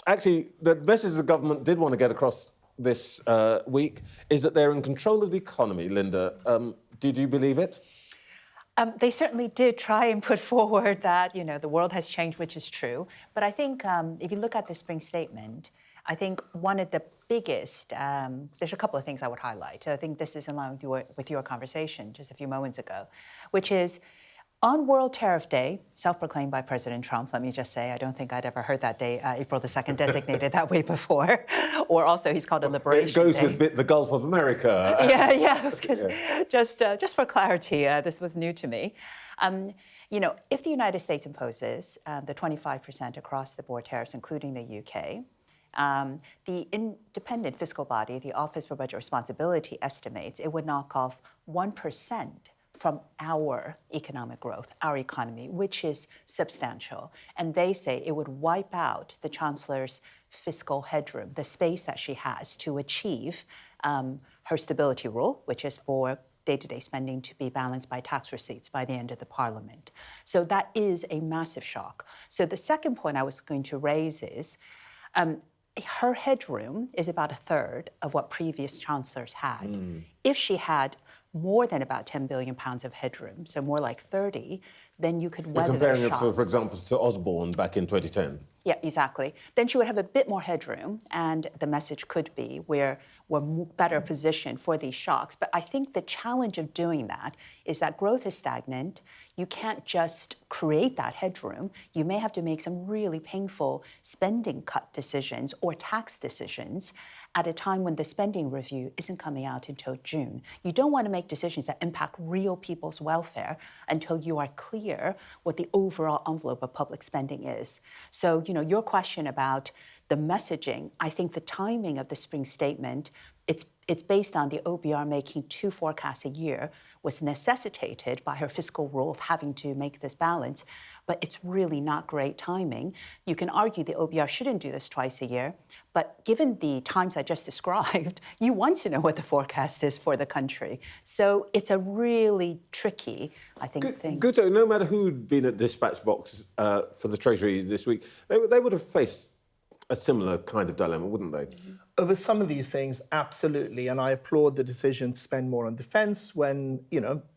Actually, the message the government did want to get across this week is that they're in control of the economy, Linda. Did you believe it? They certainly did try and put forward that, the world has changed, which is true. But I think if you look at the spring statement, I think one of the biggest, there's a couple of things I would highlight. So I think this is in line with your conversation just a few moments ago, which is on World Tariff Day, self-proclaimed by President Trump, let me just say, I don't think I'd ever heard that day, April the 2nd, designated that way before. Or also he's called a Liberation Day. It goes with the Gulf of America. Yeah. Just for clarity, this was new to me. If the United States imposes the 25% across-the-board tariffs, including the UK, the independent fiscal body, the Office for Budget Responsibility, estimates it would knock off 1% from our economic growth, our economy, which is substantial. And they say it would wipe out the Chancellor's fiscal headroom, the space that she has to achieve her stability rule, which is for day-to-day spending to be balanced by tax receipts by the end of the Parliament. So that is a massive shock. So the second point I was going to raise is her headroom is about a third of what previous chancellors had. If she had more than about 10 billion pounds of headroom, so more like 30, then you could weather the shocks. Comparing it, for example, to Osborne back in 2010. Yeah, exactly. Then she would have a bit more headroom, and the message could be we're better positioned for these shocks. But I think the challenge of doing that is that growth is stagnant. You can't just create that headroom. You may have to make some really painful spending cut decisions or tax decisions at a time when the spending review isn't coming out until June. You don't want to make decisions that impact real people's welfare until you are clear what the overall envelope of public spending is. So, your question about the messaging, I think the timing of the spring statement, it's based on the OBR making 2 forecasts a year, was necessitated by her fiscal rule of having to make this balance, but it's really not great timing. You can argue the OBR shouldn't do this twice a year, but given the times I just described, you want to know what the forecast is for the country. So it's a really tricky, I think, thing. Good. So no matter who'd been at dispatch box for the Treasury this week, they would have faced a similar kind of dilemma, wouldn't they? Over some of these things, absolutely, and I applaud the decision to spend more on defence when,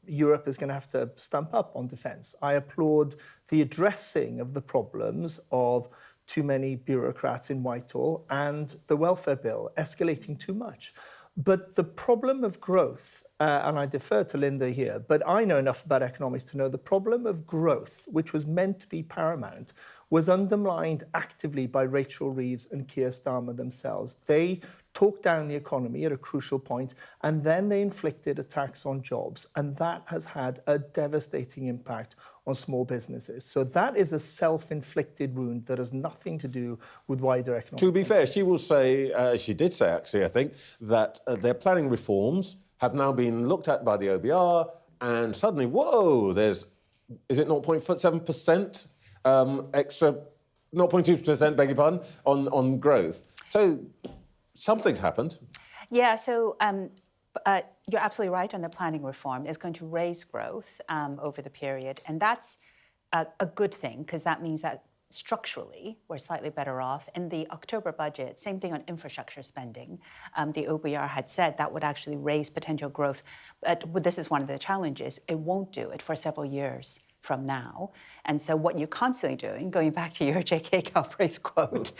Europe is going to have to stump up on defence. I applaud the addressing of the problems of too many bureaucrats in Whitehall and the welfare bill escalating too much. But the problem of growth and I defer to Linda here, but I know enough about economics to know the problem of growth, which was meant to be paramount, was undermined actively by Rachel Reeves and Keir Starmer themselves. They talked down the economy at a crucial point, and then they inflicted a tax on jobs, and that has had a devastating impact on small businesses. So that is a self-inflicted wound that has nothing to do with wider economic... To be fair, she will say, she did say actually, I think, that their planning reforms have now been looked at by the OBR, and suddenly, whoa, is it 0.7%? Extra 0.2%, beg your pardon, on growth. So something's happened. Yeah, so you're absolutely right on the planning reform. It's going to raise growth over the period, and that's a good thing, because that means that structurally we're slightly better off. In the October budget, same thing on infrastructure spending. The OBR had said that would actually raise potential growth, but this is one of the challenges. It won't do it for several years from now. And so what you're constantly doing, going back to your J.K. Galbraith's quote,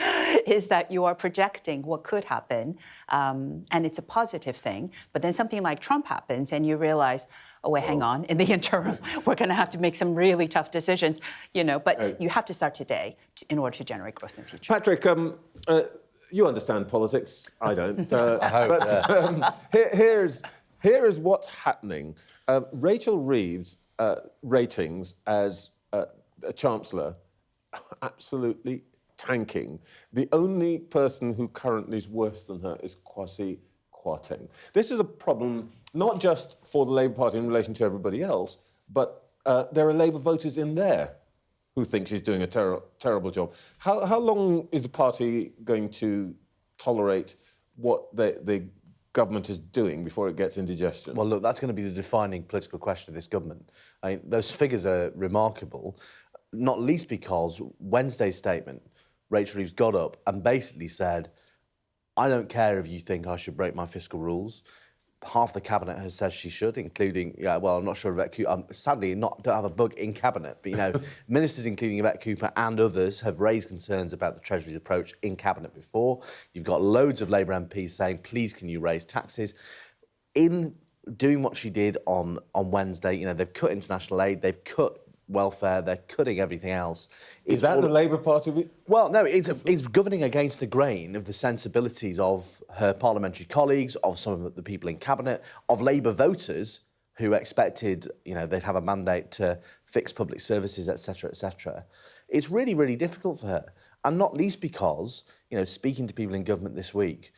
is that you are projecting what could happen, and it's a positive thing, but then something like Trump happens and you realize, oh, wait, hang on, in the interim, we're going to have to make some really tough decisions, but you have to start today in order to generate growth in the future. Patrick, you understand politics, I don't. Here is what's happening. Rachel Reeves' ratings as a chancellor absolutely tanking. The only person who currently is worse than her is Kwasi Kwarteng. This is a problem not just for the Labour Party in relation to everybody else, but there are Labour voters in there who think she's doing a terrible job. How long is the party going to tolerate what the government is doing before it gets indigestion? Well, look, that's going to be the defining political question of this government. I mean, those figures are remarkable, not least because Wednesday's statement, Rachel Reeves got up and basically said, I don't care if you think I should break my fiscal rules. Half the cabinet has said she should, including, I'm not sure Yvette Cooper, sadly don't have a bug in cabinet, but ministers including Yvette Cooper and others have raised concerns about the Treasury's approach in cabinet before. You've got loads of Labour MPs saying, please can you raise taxes? In doing what she did on Wednesday, they've cut international aid, they've cut welfare, they're cutting everything else. Is that the Labour Party? Well, no, it's governing against the grain of the sensibilities of her parliamentary colleagues, of some of the people in cabinet, of Labour voters who expected, they'd have a mandate to fix public services, etc., etc. It's really, really difficult for her, and not least because, speaking to people in government this week,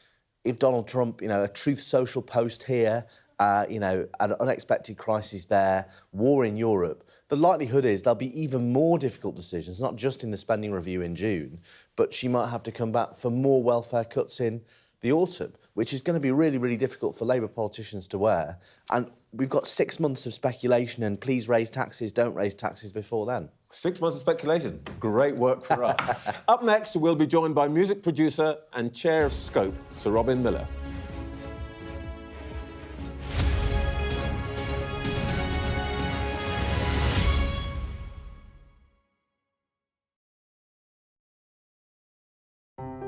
if Donald Trump, a Truth Social post here, an unexpected crisis there, war in Europe, the likelihood is there'll be even more difficult decisions, not just in the spending review in June, but she might have to come back for more welfare cuts in the autumn, which is going to be really, really difficult for Labour politicians to wear. And we've got 6 months of speculation and please raise taxes, don't raise taxes before then. 6 months of speculation. Great work for us. Up next, we'll be joined by music producer and chair of Scope, Sir Robin Millar.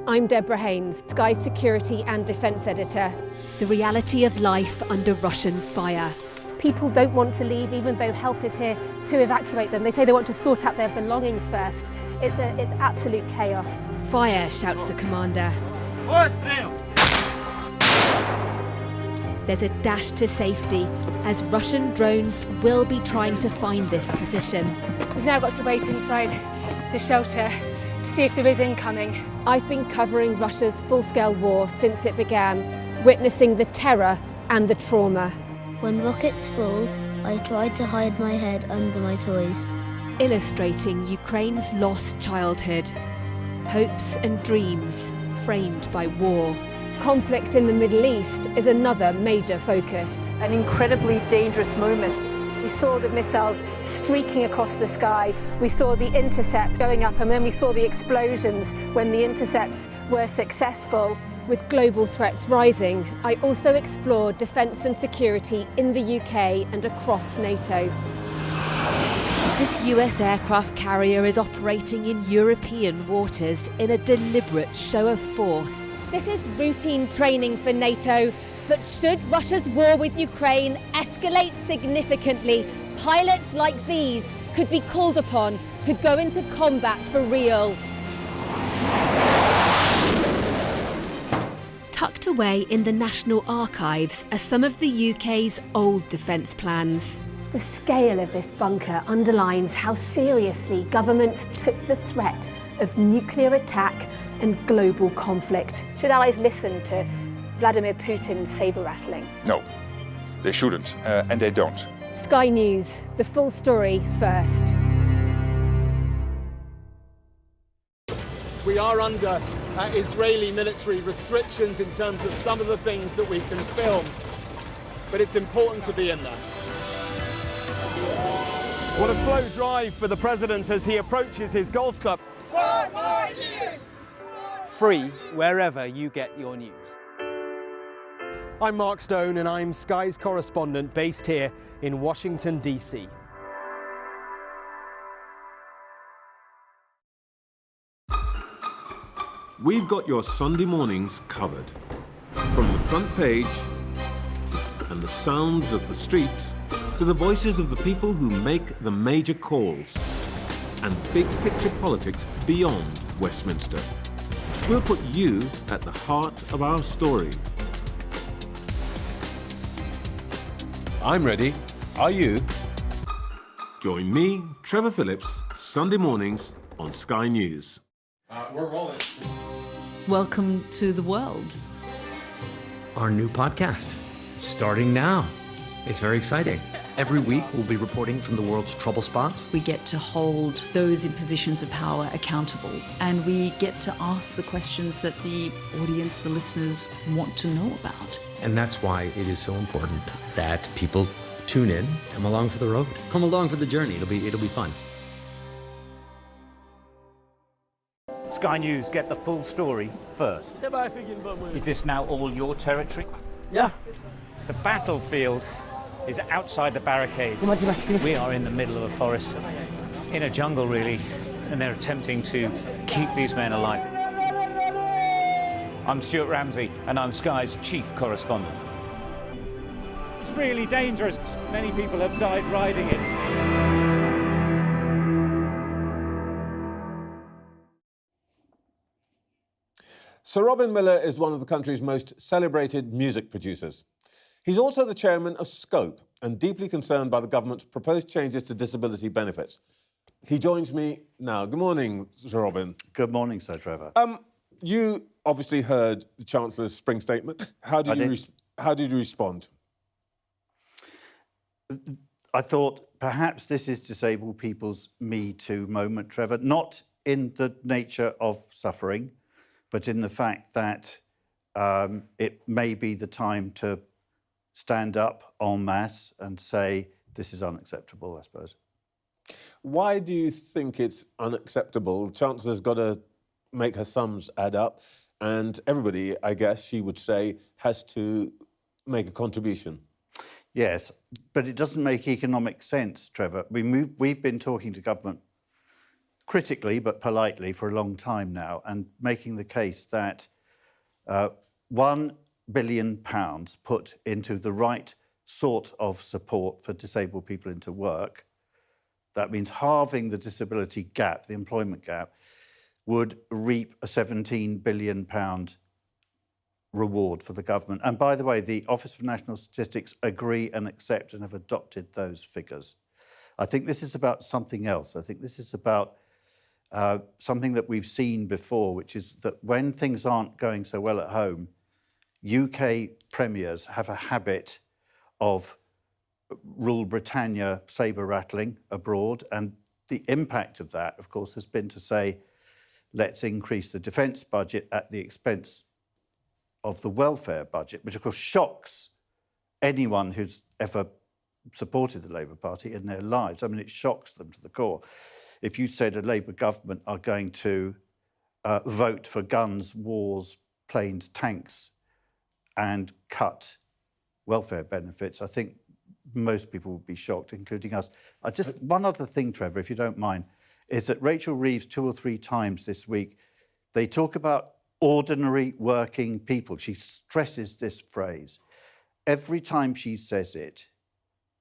I'm Deborah Haynes, Sky Security and Defence Editor. The reality of life under Russian fire. People don't want to leave even though help is here to evacuate them. They say they want to sort out their belongings first. It's absolute chaos. Fire, shouts the commander. There's a dash to safety as Russian drones will be trying to find this position. We've now got to wait inside the shelter to see if there is incoming. I've been covering Russia's full-scale war since it began, witnessing the terror and the trauma. When rockets fall, I try to hide my head under my toys. Illustrating Ukraine's lost childhood, hopes and dreams framed by war. Conflict in the Middle East is another major focus. An incredibly dangerous moment. We saw the missiles streaking across the sky. We saw the intercept going up, and then we saw the explosions when the intercepts were successful. With global threats rising, I also explored defence and security in the UK and across NATO. This US aircraft carrier is operating in European waters in a deliberate show of force. This is routine training for NATO. But should Russia's war with Ukraine escalate significantly, pilots like these could be called upon to go into combat for real. Tucked away in the National Archives are some of the UK's old defence plans. The scale of this bunker underlines how seriously governments took the threat of nuclear attack and global conflict. Should allies listen to Vladimir Putin's sabre-rattling? No, they shouldn't, and they don't. Sky News, the full story first. We are under Israeli military restrictions in terms of some of the things that we can film, but it's important to be in there. What a slow drive for the president as he approaches his golf club. 4 more years! Free wherever you get your news. I'm Mark Stone and I'm Sky's correspondent based here in Washington, D.C. We've got your Sunday mornings covered. From the front page and the sounds of the streets to the voices of the people who make the major calls and big picture politics beyond Westminster. We'll put you at the heart of our story. I'm ready. Are you? Join me, Trevor Phillips, Sunday mornings on Sky News. We're rolling. Welcome to the world. Our new podcast, starting now. It's very exciting. Every week we'll be reporting from the world's trouble spots. We get to hold those in positions of power accountable, and we get to ask the questions that the audience, the listeners, want to know about. And that's why it is so important that people tune in, come along for the road, come along for the journey. It'll be fun. Sky News get the full story first. Is this now all your territory? Yeah. The battlefield is outside the barricades. We are in the middle of a forest, in a jungle really, and they're attempting to keep these men alive. I'm Stuart Ramsey, and I'm Sky's chief correspondent. It's really dangerous. Many people have died riding it. Sir Robin Millar is one of the country's most celebrated music producers. He's also the chairman of Scope and deeply concerned by the government's proposed changes to disability benefits. He joins me now. Good morning, Sir Robin. Good morning, Sir Trevor. You obviously heard the Chancellor's spring statement. How did you respond? I thought perhaps this is disabled people's Me Too moment, Trevor, not in the nature of suffering, but in the fact that it may be the time to stand up en masse and say, this is unacceptable, I suppose. Why do you think it's unacceptable? The Chancellor's got to make her sums add up, and everybody, I guess she would say, has to make a contribution. Yes, but it doesn't make economic sense, Trevor. We've been talking to government critically but politely for a long time now, and making the case that £1 billion put into the right sort of support for disabled people into work, that means halving the disability gap, the employment gap, would reap a £17 billion reward for the government. And by the way, the Office for National Statistics agree and accept and have adopted those figures. I think this is about something else. I think this is about something that we've seen before, which is that when things aren't going so well at home, UK premiers have a habit of rule Britannia sabre-rattling abroad, and the impact of that, of course, has been to say, let's increase the defence budget at the expense of the welfare budget, which of course shocks anyone who's ever supported the Labour Party in their lives. I mean, it shocks them to the core. If you said a Labour government are going to vote for guns, wars, planes, tanks, and cut welfare benefits, I think most people would be shocked, including us. One other thing, Trevor, if you don't mind, is that Rachel Reeves 2 or 3 times this week, they talk about ordinary working people. She stresses this phrase. every time she says it,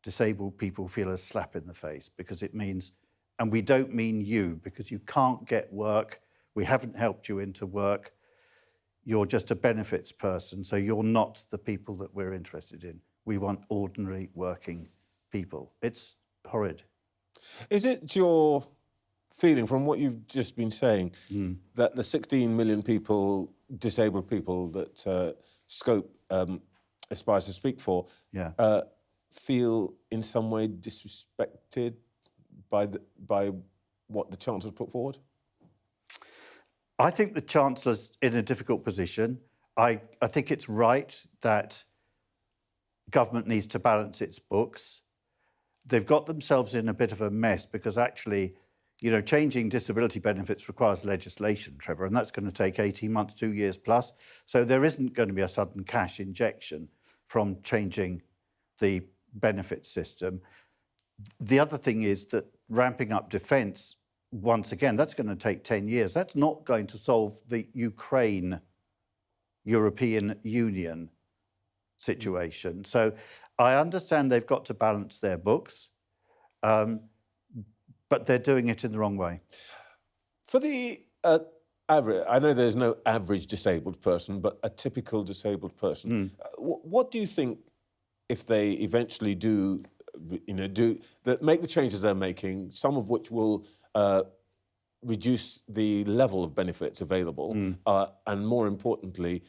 disabled people feel a slap in the face because it means, and we don't mean you, because you can't get work, we haven't helped you into work, you're just a benefits person, so you're not the people that we're interested in. We want ordinary working people. It's horrid. Is it your feeling, from what you've just been saying, that the 16 million people, disabled people that Scope aspires to speak for, feel in some way disrespected by what the Chancellor's put forward? I think the Chancellor's in a difficult position. I think it's right that government needs to balance its books. They've got themselves in a bit of a mess because actually, you know, changing disability benefits requires legislation, Trevor, and that's going to take 18 months, 2 years plus. So there isn't going to be a sudden cash injection from changing the benefit system. The other thing is that ramping up defence, once again, that's going to take 10 years. That's not going to solve the Ukraine-European Union situation. So I understand they've got to balance their books, but they're doing it in the wrong way. For the average, I know there's no average disabled person, but a typical disabled person, what do you think, if they eventually do, make the changes they're making, some of which will reduce the level of benefits available, and more importantly,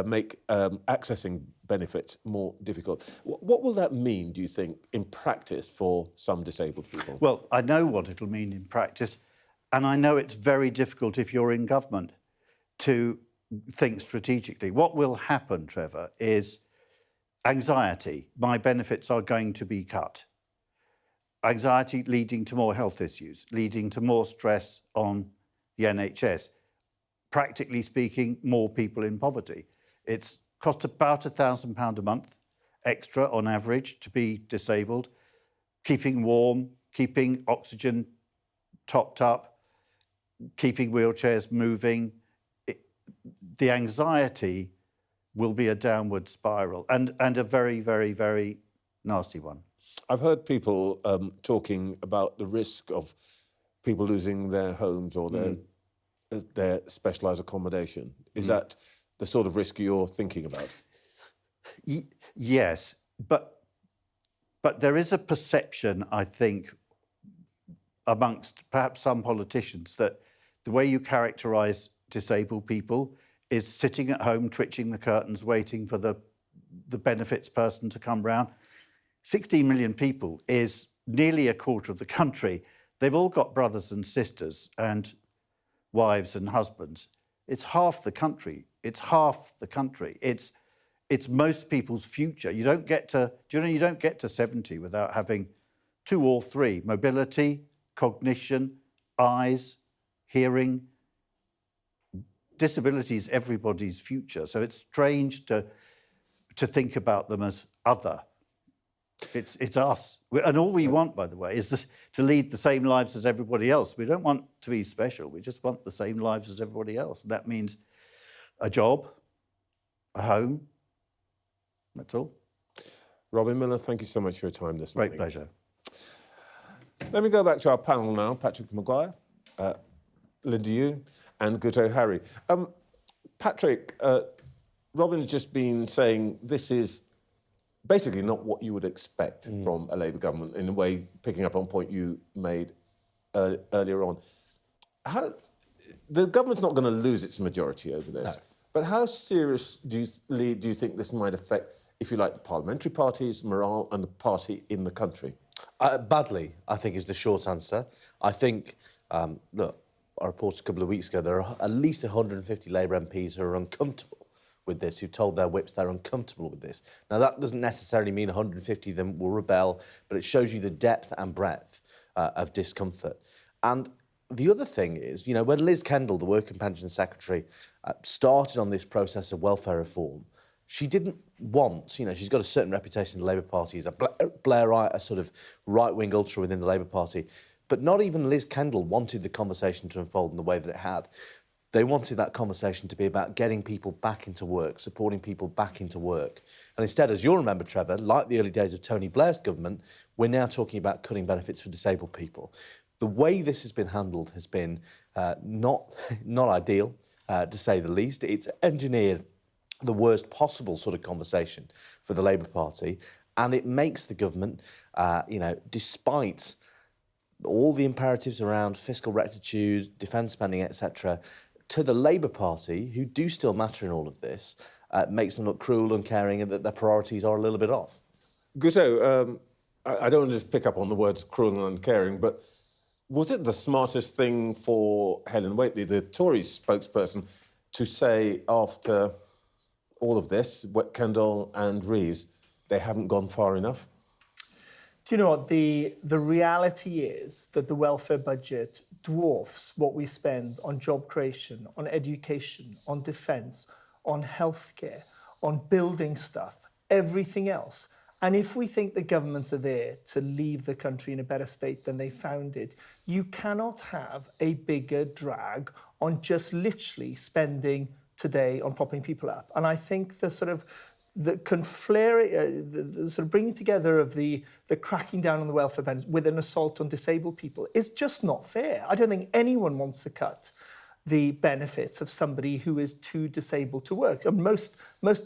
make accessing benefits more difficult. What will that mean, do you think, in practice for some disabled people? Well, I know what it'll mean in practice, and I know it's very difficult if you're in government to think strategically. What will happen, Trevor, is anxiety. My benefits are going to be cut. Anxiety leading to more health issues, leading to more stress on the NHS. Practically speaking, more people in poverty. It's cost about £1,000 a month extra on average to be disabled, keeping warm, keeping oxygen topped up, keeping wheelchairs moving. The anxiety will be a downward spiral and a very, very, very nasty one. I've heard people talking about the risk of people losing their homes or their specialised accommodation. Is that the sort of risk you're thinking about? Yes, but there is a perception, I think, amongst perhaps some politicians that the way you characterise disabled people is sitting at home, twitching the curtains, waiting for the benefits person to come round. 16 million people is nearly a quarter of the country. They've all got brothers and sisters and wives and husbands. It's half the country. It's half the country. It's most people's future. You don't get to, you don't get to 70 without having 2 or 3: mobility, cognition, eyes, hearing. Disability is everybody's future. So it's strange to think about them as other. It's us. And all we want, by the way, is to lead the same lives as everybody else. We don't want to be special. We just want the same lives as everybody else. And that means a job, a home. That's all. Robin Millar, thank you so much for your time this morning. Great pleasure. Let me go back to our panel now. Patrick Maguire, Linda Yu, and Guto Harry. Patrick, Robin's just been saying this is basically not what you would expect from a Labour government, in a way, picking up on a point you made earlier on. The government's not going to lose its majority over this, but how serious do you think this might affect, if you like, parliamentary parties, morale, and the party in the country? Badly, I think, is the short answer. I think, look, I reported a couple of weeks ago, there are at least 150 Labour MPs who are uncomfortable with this, who told their whips they're uncomfortable with this. Now, that doesn't necessarily mean 150 of them will rebel, but it shows you the depth and breadth of discomfort. And the other thing is, you know, when Liz Kendall, the Work and Pension Secretary, started on this process of welfare reform, she didn't want, you know, she's got a certain reputation in the Labour Party as a Blairite, a sort of right-wing ultra within the Labour Party, but not even Liz Kendall wanted the conversation to unfold in the way that it had. They wanted that conversation to be about getting people back into work, supporting people back into work. And instead, as you'll remember, Trevor, like the early days of Tony Blair's government, we're now talking about cutting benefits for disabled people. The way this has been handled has been not ideal, to say the least. It's engineered the worst possible sort of conversation for the Labour Party, and it makes the government, despite all the imperatives around fiscal rectitude, defence spending, etc., to the Labour Party, who do still matter in all of this, makes them look cruel, uncaring, and that their priorities are a little bit off. Guto, I don't want to just pick up on the words cruel and uncaring, but was it the smartest thing for Helen Whately, the Tory spokesperson, to say after all of this, Kendall and Reeves, they haven't gone far enough? Do you know what? The reality is that the welfare budget dwarfs what we spend on job creation, on education, on defence, on healthcare, on building stuff, everything else. And if we think the governments are there to leave the country in a better state than they found it, you cannot have a bigger drag on just literally spending today on propping people up. And I think the sort of the sort of bringing together of the cracking down on the welfare benefits with an assault on disabled people is just not fair. I don't think anyone wants to cut the benefits of somebody who is too disabled to work. And most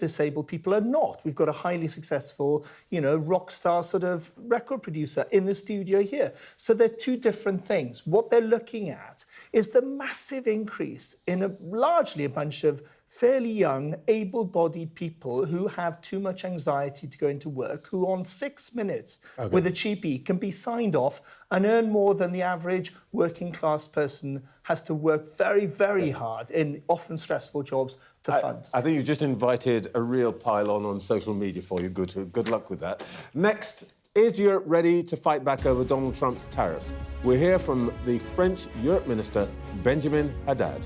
disabled people are not. We've got a highly successful, rock star sort of record producer in the studio here. So they're two different things. What they're looking at is the massive increase in largely a bunch of fairly young, able-bodied people who have too much anxiety to go into work, who on 6 minutes with a cheapie can be signed off and earn more than the average working-class person has to work very, very hard in often stressful jobs to fund. I think you've just invited a real pile-on social media for you. Good luck with that. Next, is Europe ready to fight back over Donald Trump's tariffs? We'll hear from the French Europe Minister, Benjamin Haddad.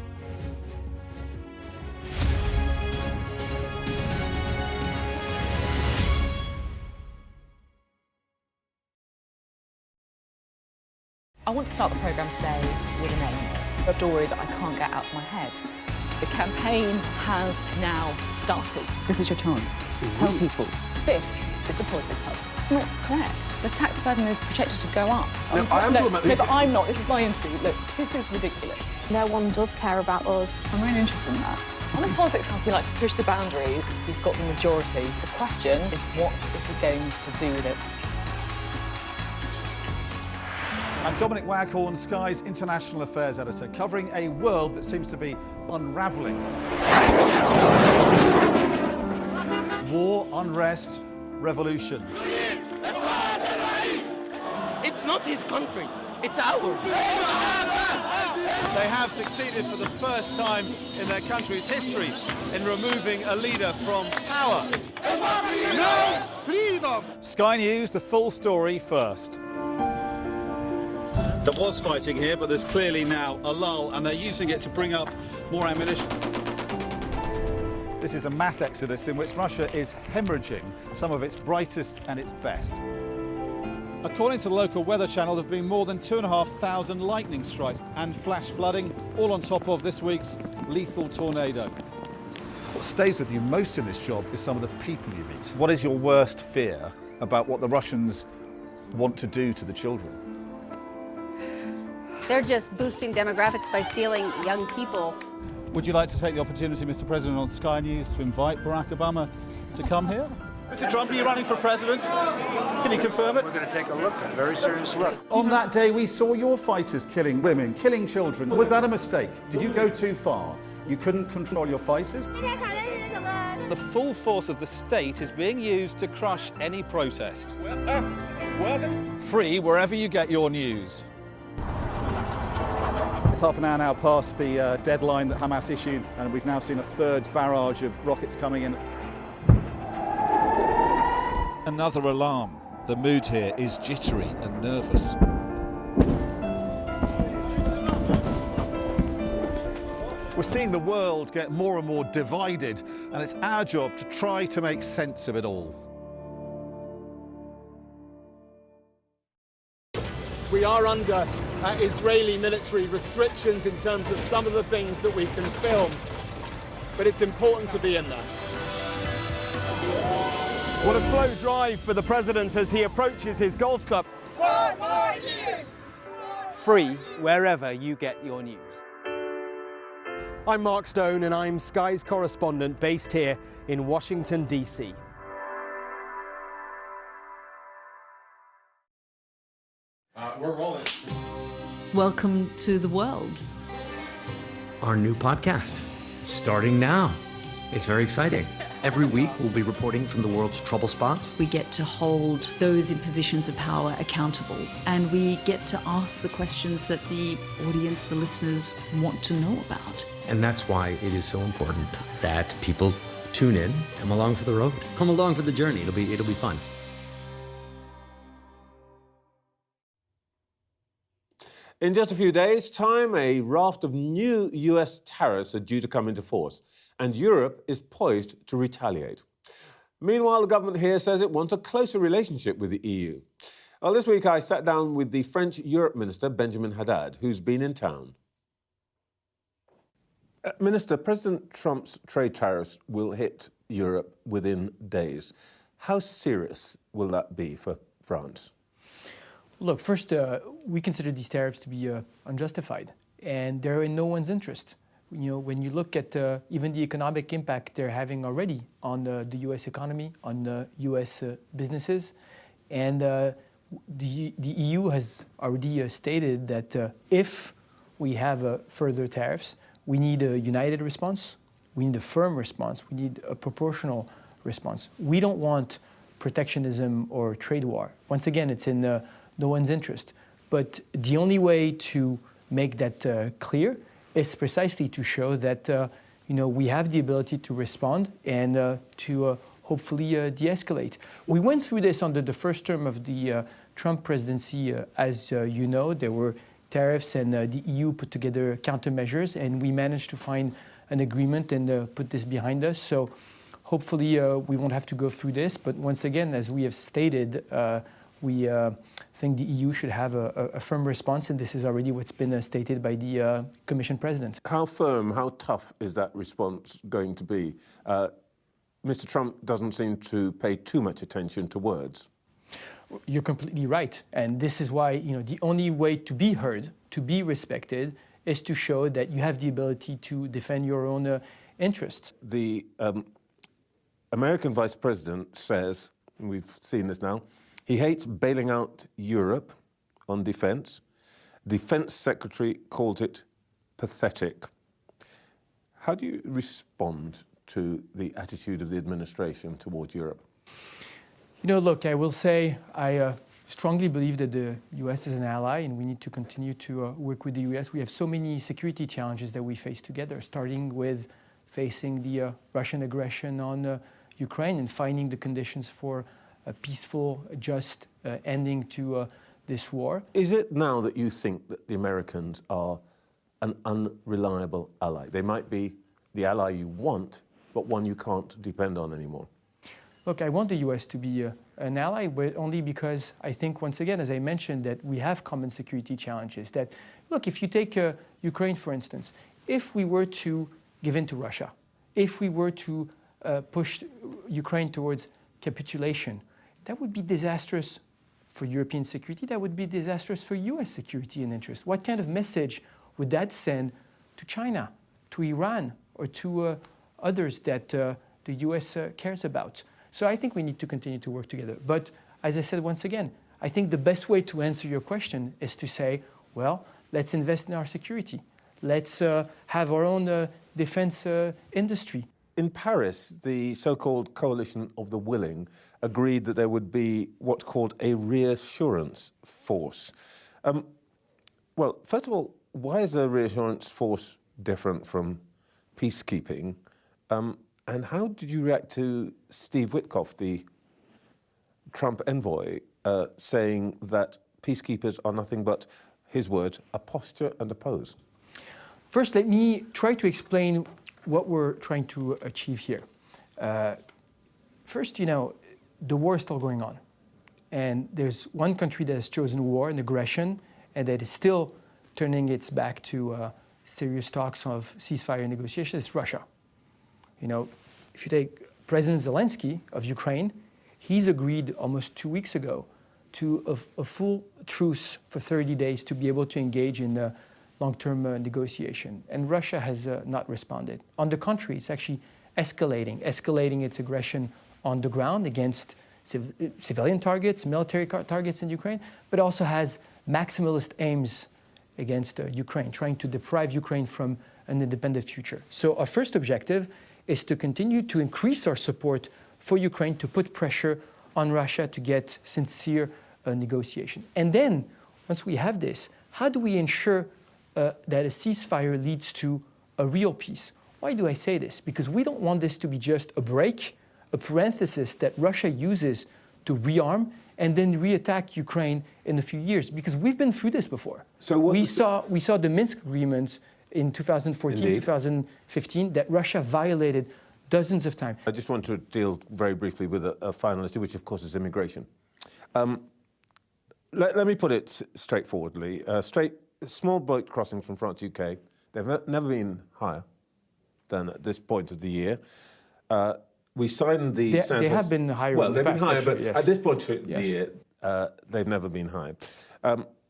I want to start the programme today with a name, a story that I can't get out of my head. The campaign has now started. This is your chance. Tell people this is the Politics Hub. It's not correct. The tax burden is projected to go up. No, but I'm not. This is my interview. Look, this is ridiculous. No one does care about us. I'm really interested in that. On the Politics Hub, we like to push the boundaries. He's got the majority. The question is, what is he going to do with it? I'm Dominic Waghorn, Sky's International Affairs Editor, covering a world that seems to be unravelling. War, unrest, revolutions. It's not his country, it's ours. They have succeeded for the first time in their country's history in removing a leader from power. No freedom! Sky News, the full story first. There was fighting here, but there's clearly now a lull, and they're using it to bring up more ammunition. This is a mass exodus in which Russia is hemorrhaging some of its brightest and its best. According to the local weather channel, there have been more than 2,500 lightning strikes and flash flooding, all on top of this week's lethal tornado. What stays with you most in this job is some of the people you meet. What is your worst fear about what the Russians want to do to the children? They're just boosting demographics by stealing young people. Would you like to take the opportunity, Mr. President, on Sky News to invite Barack Obama to come here? Mr. Trump, are you running for president? Can you confirm it? We're going to take a look, a very serious look. On that day, we saw your fighters killing women, killing children. Was that a mistake? Did you go too far? You couldn't control your fighters? The full force of the state is being used to crush any protest. Free wherever you get your news. It's half an hour now past the deadline that Hamas issued, and we've now seen a third barrage of rockets coming in. Another alarm. The mood here is jittery and nervous. We're seeing the world get more and more divided, and it's our job to try to make sense of it all. We are under Israeli military restrictions in terms of some of the things that we can film, but it's important to be in there. What a slow drive for the president as he approaches his golf club. 4 more years! Free wherever you get your news. I'm Mark Stone and I'm Sky's correspondent based here in Washington, D.C. We're rolling. Welcome to the world. Our new podcast, starting now. It's very exciting. Every week, we'll be reporting from the world's trouble spots. We get to hold those in positions of power accountable, and we get to ask the questions that the audience, the listeners, want to know about. And that's why it is so important that people tune in, come along for the road, come along for the journey. It'll be fun. In just a few days' time, a raft of new US tariffs are due to come into force, and Europe is poised to retaliate. Meanwhile, the government here says it wants a closer relationship with the EU. Well, this week I sat down with the French Europe Minister, Benjamin Haddad, who's been in town. Minister, President Trump's trade tariffs will hit Europe within days. How serious will that be for France? Look, first, we consider these tariffs to be unjustified, and they're in no one's interest. You know, when you look at even the economic impact they're having already on the U.S. economy, on the U.S. Businesses, and the EU has already stated that if we have further tariffs, we need a united response, we need a firm response, we need a proportional response. We don't want protectionism or trade war. Once again, it's in no one's interest. But the only way to make that clear is precisely to show that we have the ability to respond and to hopefully de-escalate. We went through this under the first term of the Trump presidency. As you know, there were tariffs and the EU put together countermeasures, and we managed to find an agreement and put this behind us. So hopefully we won't have to go through this. But once again, as we have stated, we think the EU should have a firm response, and this is already what's been stated by the Commission President. How firm, how tough is that response going to be? Mr. Trump doesn't seem to pay too much attention to words. You're completely right, and this is why the only way to be heard, to be respected, is to show that you have the ability to defend your own interests. The American Vice President says, and we've seen this now, he hates bailing out Europe on defence. Defence Secretary calls it pathetic. How do you respond to the attitude of the administration towards Europe? Look, I will say I strongly believe that the US is an ally and we need to continue to work with the US. We have so many security challenges that we face together, starting with facing the Russian aggression on Ukraine and finding the conditions for a peaceful, just ending to this war. Is it now that you think that the Americans are an unreliable ally? They might be the ally you want, but one you can't depend on anymore. Look, I want the US to be an ally, but only because I think, once again, as I mentioned, that we have common security challenges. That, look, if you take Ukraine, for instance, if we were to give in to Russia, if we were to push Ukraine towards capitulation, that would be disastrous for European security. That would be disastrous for US security and interest. What kind of message would that send to China, to Iran, or to others that the US cares about? So I think we need to continue to work together. But as I said once again, I think the best way to answer your question is to say, well, let's invest in our security. Let's have our own defense industry. In Paris, the so-called coalition of the willing agreed that there would be what's called a reassurance force. Well, first of all, why is a reassurance force different from peacekeeping? And how did you react to Steve Witkoff, the Trump envoy, saying that peacekeepers are nothing but, his words, a posture and a pose? First, let me try to explain what we're trying to achieve here. First, the war is still going on. And there's one country that has chosen war and aggression, and that is still turning its back to serious talks of ceasefire negotiations is Russia. You know, if you take President Zelensky of Ukraine, he's agreed almost 2 weeks ago to a full truce for 30 days to be able to engage in a long-term negotiation. And Russia has not responded. On the contrary, it's actually escalating its aggression on the ground against civilian targets, military targets in Ukraine, but also has maximalist aims against Ukraine, trying to deprive Ukraine from an independent future. So our first objective is to continue to increase our support for Ukraine, to put pressure on Russia to get sincere negotiation. And then, once we have this, how do we ensure that a ceasefire leads to a real peace? Why do I say this? Because we don't want this to be just a break, a parenthesis that Russia uses to rearm and then re-attack Ukraine in a few years. Because we've been through this before. So we saw the Minsk agreements in 2014, Indeed. 2015 that Russia violated dozens of times. I just want to deal very briefly with a final issue, which of course is immigration. Let me put it straightforwardly. Small boat crossings from France to UK, they've never been higher than at this point of the year. We signed the... They have been higher in the past, they've been higher, actually, but yes. at this point of the year, they've never been higher.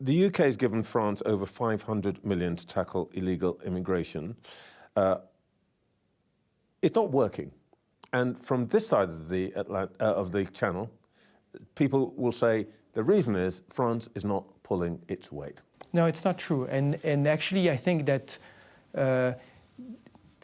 The UK has given France over 500 million to tackle illegal immigration. It's not working. And from this side of the channel, people will say the reason is France is not pulling its weight. No, it's not true. And actually, I think that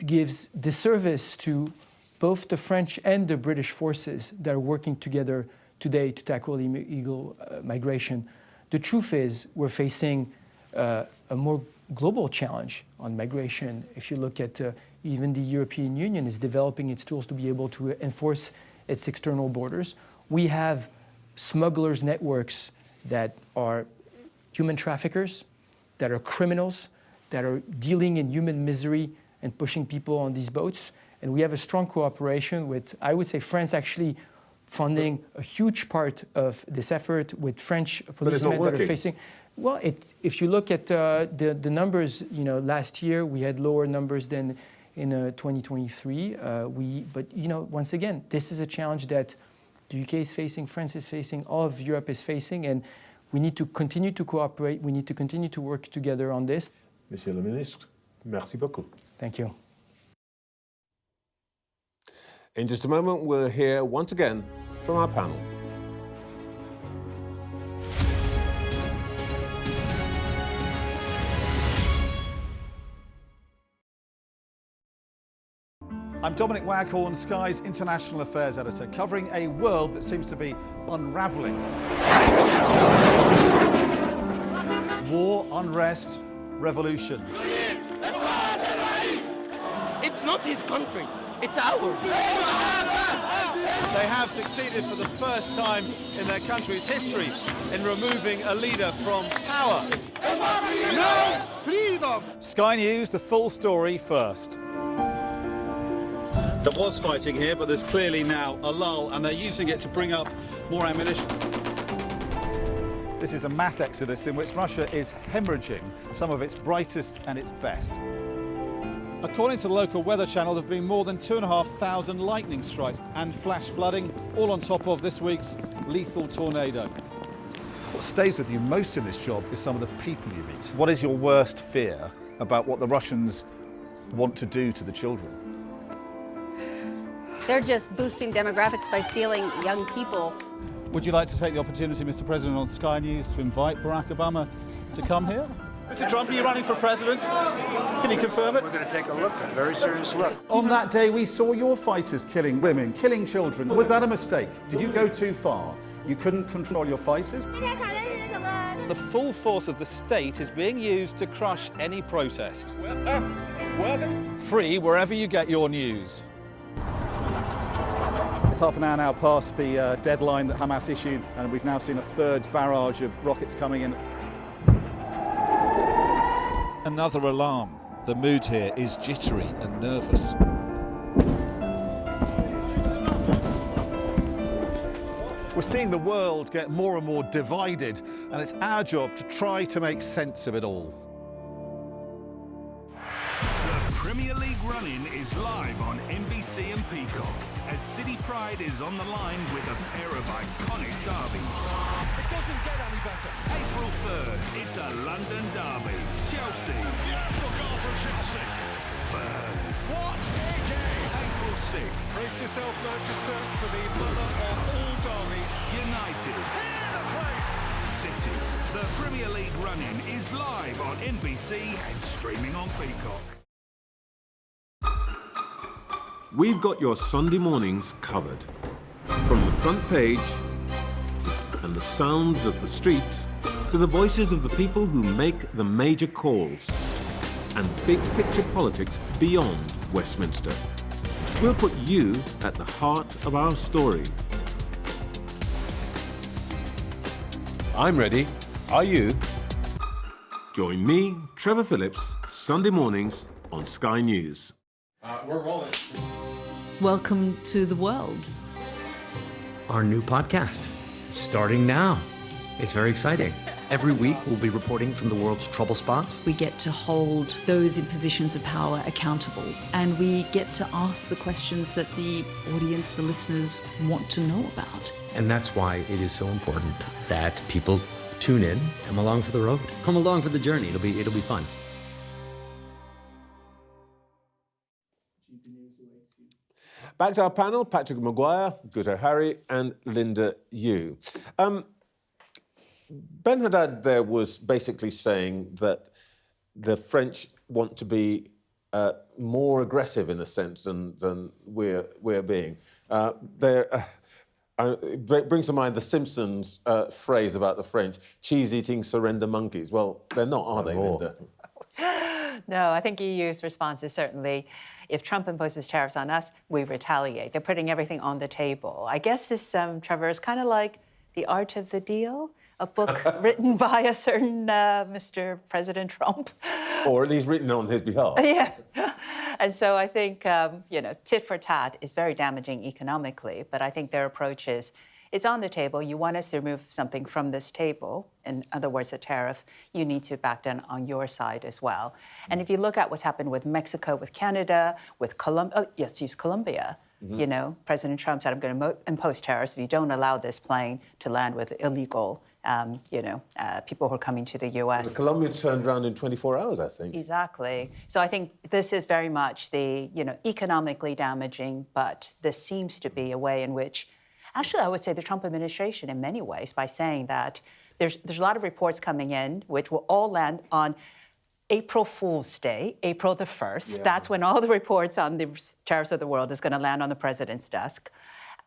gives disservice to both the French and the British forces that are working together today to tackle illegal migration. The truth is we're facing a more global challenge on migration. If you look at even the European Union is developing its tools to be able to enforce its external borders. We have smugglers networks that are human traffickers, that are criminals, that are dealing in human misery and pushing people on these boats. And we have a strong cooperation with, I would say, France actually funding a huge part of this effort with French policemen that are facing. Well, if you look at the numbers, last year we had lower numbers than in 2023. But once again, this is a challenge that the UK is facing, France is facing, all of Europe is facing, and we need to continue to cooperate. We need to continue to work together on this. Monsieur le Ministre, merci beaucoup. Thank you. In just a moment, we'll hear once again from our panel. I'm Dominic Waghorn, Sky's International Affairs Editor, covering a world that seems to be unravelling. War, unrest, revolutions. It's not his country, it's ours. They have succeeded for the first time in their country's history in removing a leader from power. No freedom! Sky News, the full story first. There was fighting here, but there's clearly now a lull, and they're using it to bring up more ammunition. This is a mass exodus in which Russia is hemorrhaging some of its brightest and its best. According to the local weather channel, there have been more than 2,500 lightning strikes and flash flooding, all on top of this week's lethal tornado. What stays with you most in this job is some of the people you meet. What is your worst fear about what the Russians want to do to the children? They're just boosting demographics by stealing young people. Would you like to take the opportunity, Mr. President, on Sky News to invite Barack Obama to come here? Mr. Trump, are you running for president? Can you confirm it? We're going to take a look, a very serious look. On that day, we saw your fighters killing women, killing children. Was that a mistake? Did you go too far? You couldn't control your fighters? The full force of the state is being used to crush any protest. Free wherever you get your news. It's half an hour now past the deadline that Hamas issued, and we've now seen a third barrage of rockets coming in. Another alarm. The mood here is jittery and nervous. We're seeing the world get more and more divided, and it's our job to try to make sense of it all. The Premier League run-in is live on NBC and Peacock as City Pride is on the line with a pair of iconic derbies. It doesn't get any better. April 3rd, it's a London derby. Chelsea. Beautiful goal from City. Spurs. What a game! April 6th. Brace yourself, Manchester, for the mother of all derbies. United. Here the place! City. The Premier League run-in is live on NBC and streaming on Peacock. We've got your Sunday mornings covered. From the front page and the sounds of the streets to the voices of the people who make the major calls and big picture politics beyond Westminster. We'll put you at the heart of our story. I'm ready. Are you? Join me, Trevor Phillips, Sunday mornings on Sky News. We're rolling. Welcome to the world. Our new podcast, starting now. It's very exciting. Every week, we'll be reporting from the world's trouble spots. We get to hold those in positions of power accountable, and we get to ask the questions that the audience, the listeners, want to know about. And that's why it is so important that people tune in, come along for the road, come along for the journey. It'll be fun. Back to our panel, Patrick Maguire, Guto Harry and Linda Yu. Ben Haddad there was basically saying that the French want to be more aggressive in a sense than we're being. It brings to mind the Simpsons phrase about the French, cheese-eating surrender monkeys. Well, they're not, are they, Linda? No, I think EU's response is certainly, if Trump imposes tariffs on us, we retaliate. They're putting everything on the table. I guess this, Trevor, is kind of like The Art of the Deal, a book written by a certain Mr. President Trump. Or at least written on his behalf. Yeah. And so I think, tit for tat is very damaging economically, but I think their approach is, it's on the table. You want us to remove something from this table, in other words, a tariff, you need to back down on your side as well. And if you look at what's happened with Mexico, with Canada, with Colombia, Colombia, you know, President Trump said, I'm going to impose tariffs if you don't allow this plane to land with illegal, people who are coming to the U.S. Colombia turned around in 24 hours, I think. Exactly. So I think this is very much the, economically damaging, but this seems to be a way in which, actually, I would say the Trump administration in many ways, by saying that there's a lot of reports coming in which will all land on April Fool's Day, April the 1st. Yeah. That's when all the reports on the tariffs of the world is going to land on the president's desk.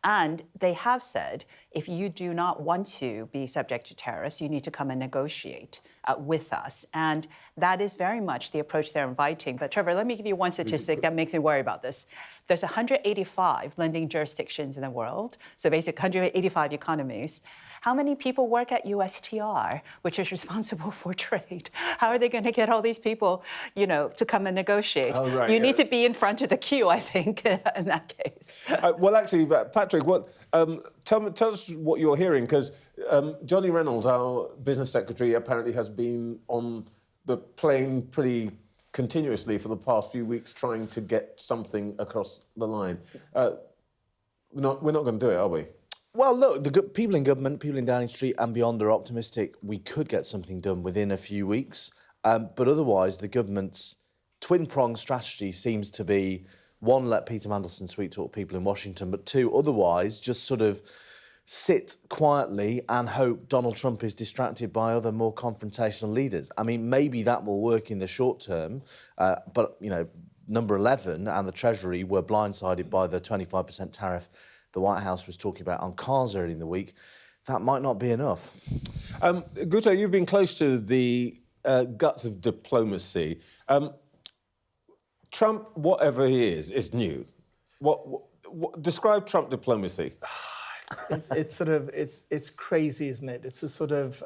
And they have said, if you do not want to be subject to tariffs, you need to come and negotiate with us. And that is very much the approach they're inviting. But Trevor, let me give you one statistic that makes me worry about this. There's 185 lending jurisdictions in the world, so basically 185 economies. How many people work at USTR, which is responsible for trade? How are they going to get all these people, to come and negotiate? Oh, right, you need to be in front of the queue, I think, in that case. Well, actually, Patrick, tell us what you're hearing, because Johnny Reynolds, our business secretary, apparently has been on the plane pretty continuously for the past few weeks trying to get something across the line. We're not going to do it, are we? Well, look, the people in government, people in Downing Street and beyond are optimistic we could get something done within a few weeks. But otherwise, the government's twin-pronged strategy seems to be, one, let Peter Mandelson sweet-talk people in Washington, but two, otherwise, just sort of sit quietly and hope Donald Trump is distracted by other more confrontational leaders. I mean, maybe that will work in the short term, but, Number 11 and the Treasury were blindsided by the 25% tariff the White House was talking about on cars earlier in the week. That might not be enough. Guto, you've been close to the guts of diplomacy. Trump, whatever he is new. Describe Trump diplomacy. It's crazy, isn't it? It's a sort of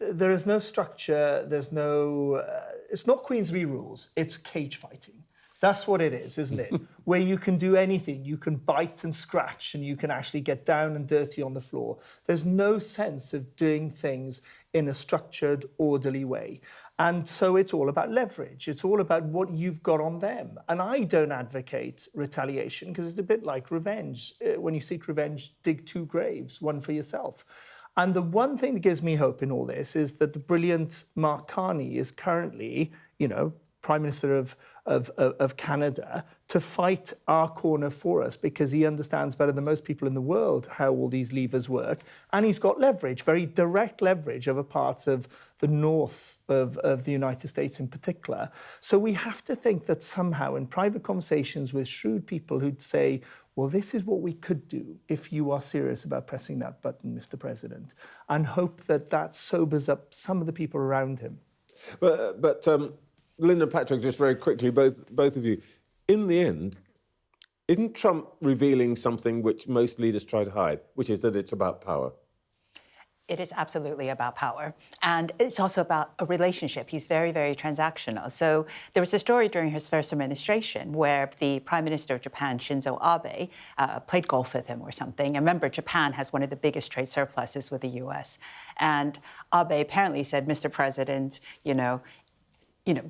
there is no structure. There's no. It's not Queensberry rules. It's cage fighting. That's what it is, isn't it? Where you can do anything. You can bite and scratch and you can actually get down and dirty on the floor. There's no sense of doing things in a structured, orderly way. And so it's all about leverage. It's all about what you've got on them. And I don't advocate retaliation because it's a bit like revenge. When you seek revenge, dig 2 graves, one for yourself. And the one thing that gives me hope in all this is that the brilliant Mark Carney is currently, Prime Minister of Canada, to fight our corner for us because he understands better than most people in the world how all these levers work. And he's got leverage, very direct leverage over parts of the north of the United States in particular. So we have to think that somehow in private conversations with shrewd people who'd say, well, this is what we could do if you are serious about pressing that button, Mr. President, and hope that that sobers up some of the people around him. But Lynn and Patrick, just very quickly, both of you, in the end, isn't Trump revealing something which most leaders try to hide, which is that it's about power? It is absolutely about power. And it's also about a relationship. He's very, very transactional. So there was a story during his first administration where the Prime Minister of Japan, Shinzo Abe, played golf with him or something. And remember, Japan has one of the biggest trade surpluses with the US. And Abe apparently said, Mr. President,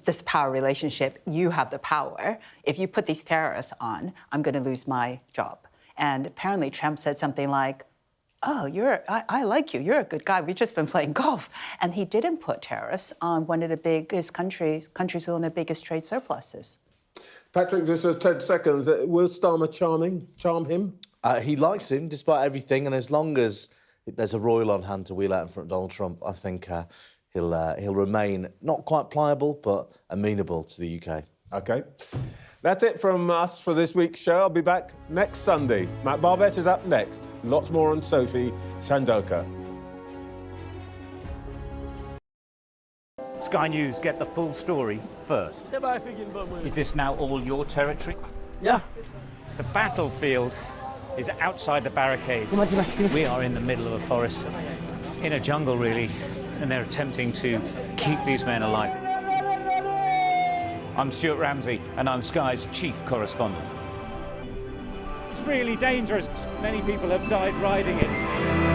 this power relationship, you have the power. If you put these tariffs on, I'm going to lose my job. And apparently Trump said something like, oh, I like you. You're a good guy. We've just been playing golf. And he didn't put tariffs on one of the biggest countries with one of the biggest trade surpluses. Patrick, just 10 seconds. Will Starmer charm him? He likes him, despite everything. And as long as there's a royal on hand to wheel out in front of Donald Trump, I think he'll remain not quite pliable, but amenable to the UK. OK. That's it from us for this week's show. I'll be back next Sunday. Matt Barbett is up next. Lots more on Sophie, Chandauka. Sky News get the full story first. Is this now all your territory? Yeah. The battlefield is outside the barricades. We are in the middle of a forest, in a jungle really, and they're attempting to keep these men alive. I'm Stuart Ramsey, and I'm Sky's chief correspondent. It's really dangerous. Many people have died riding it.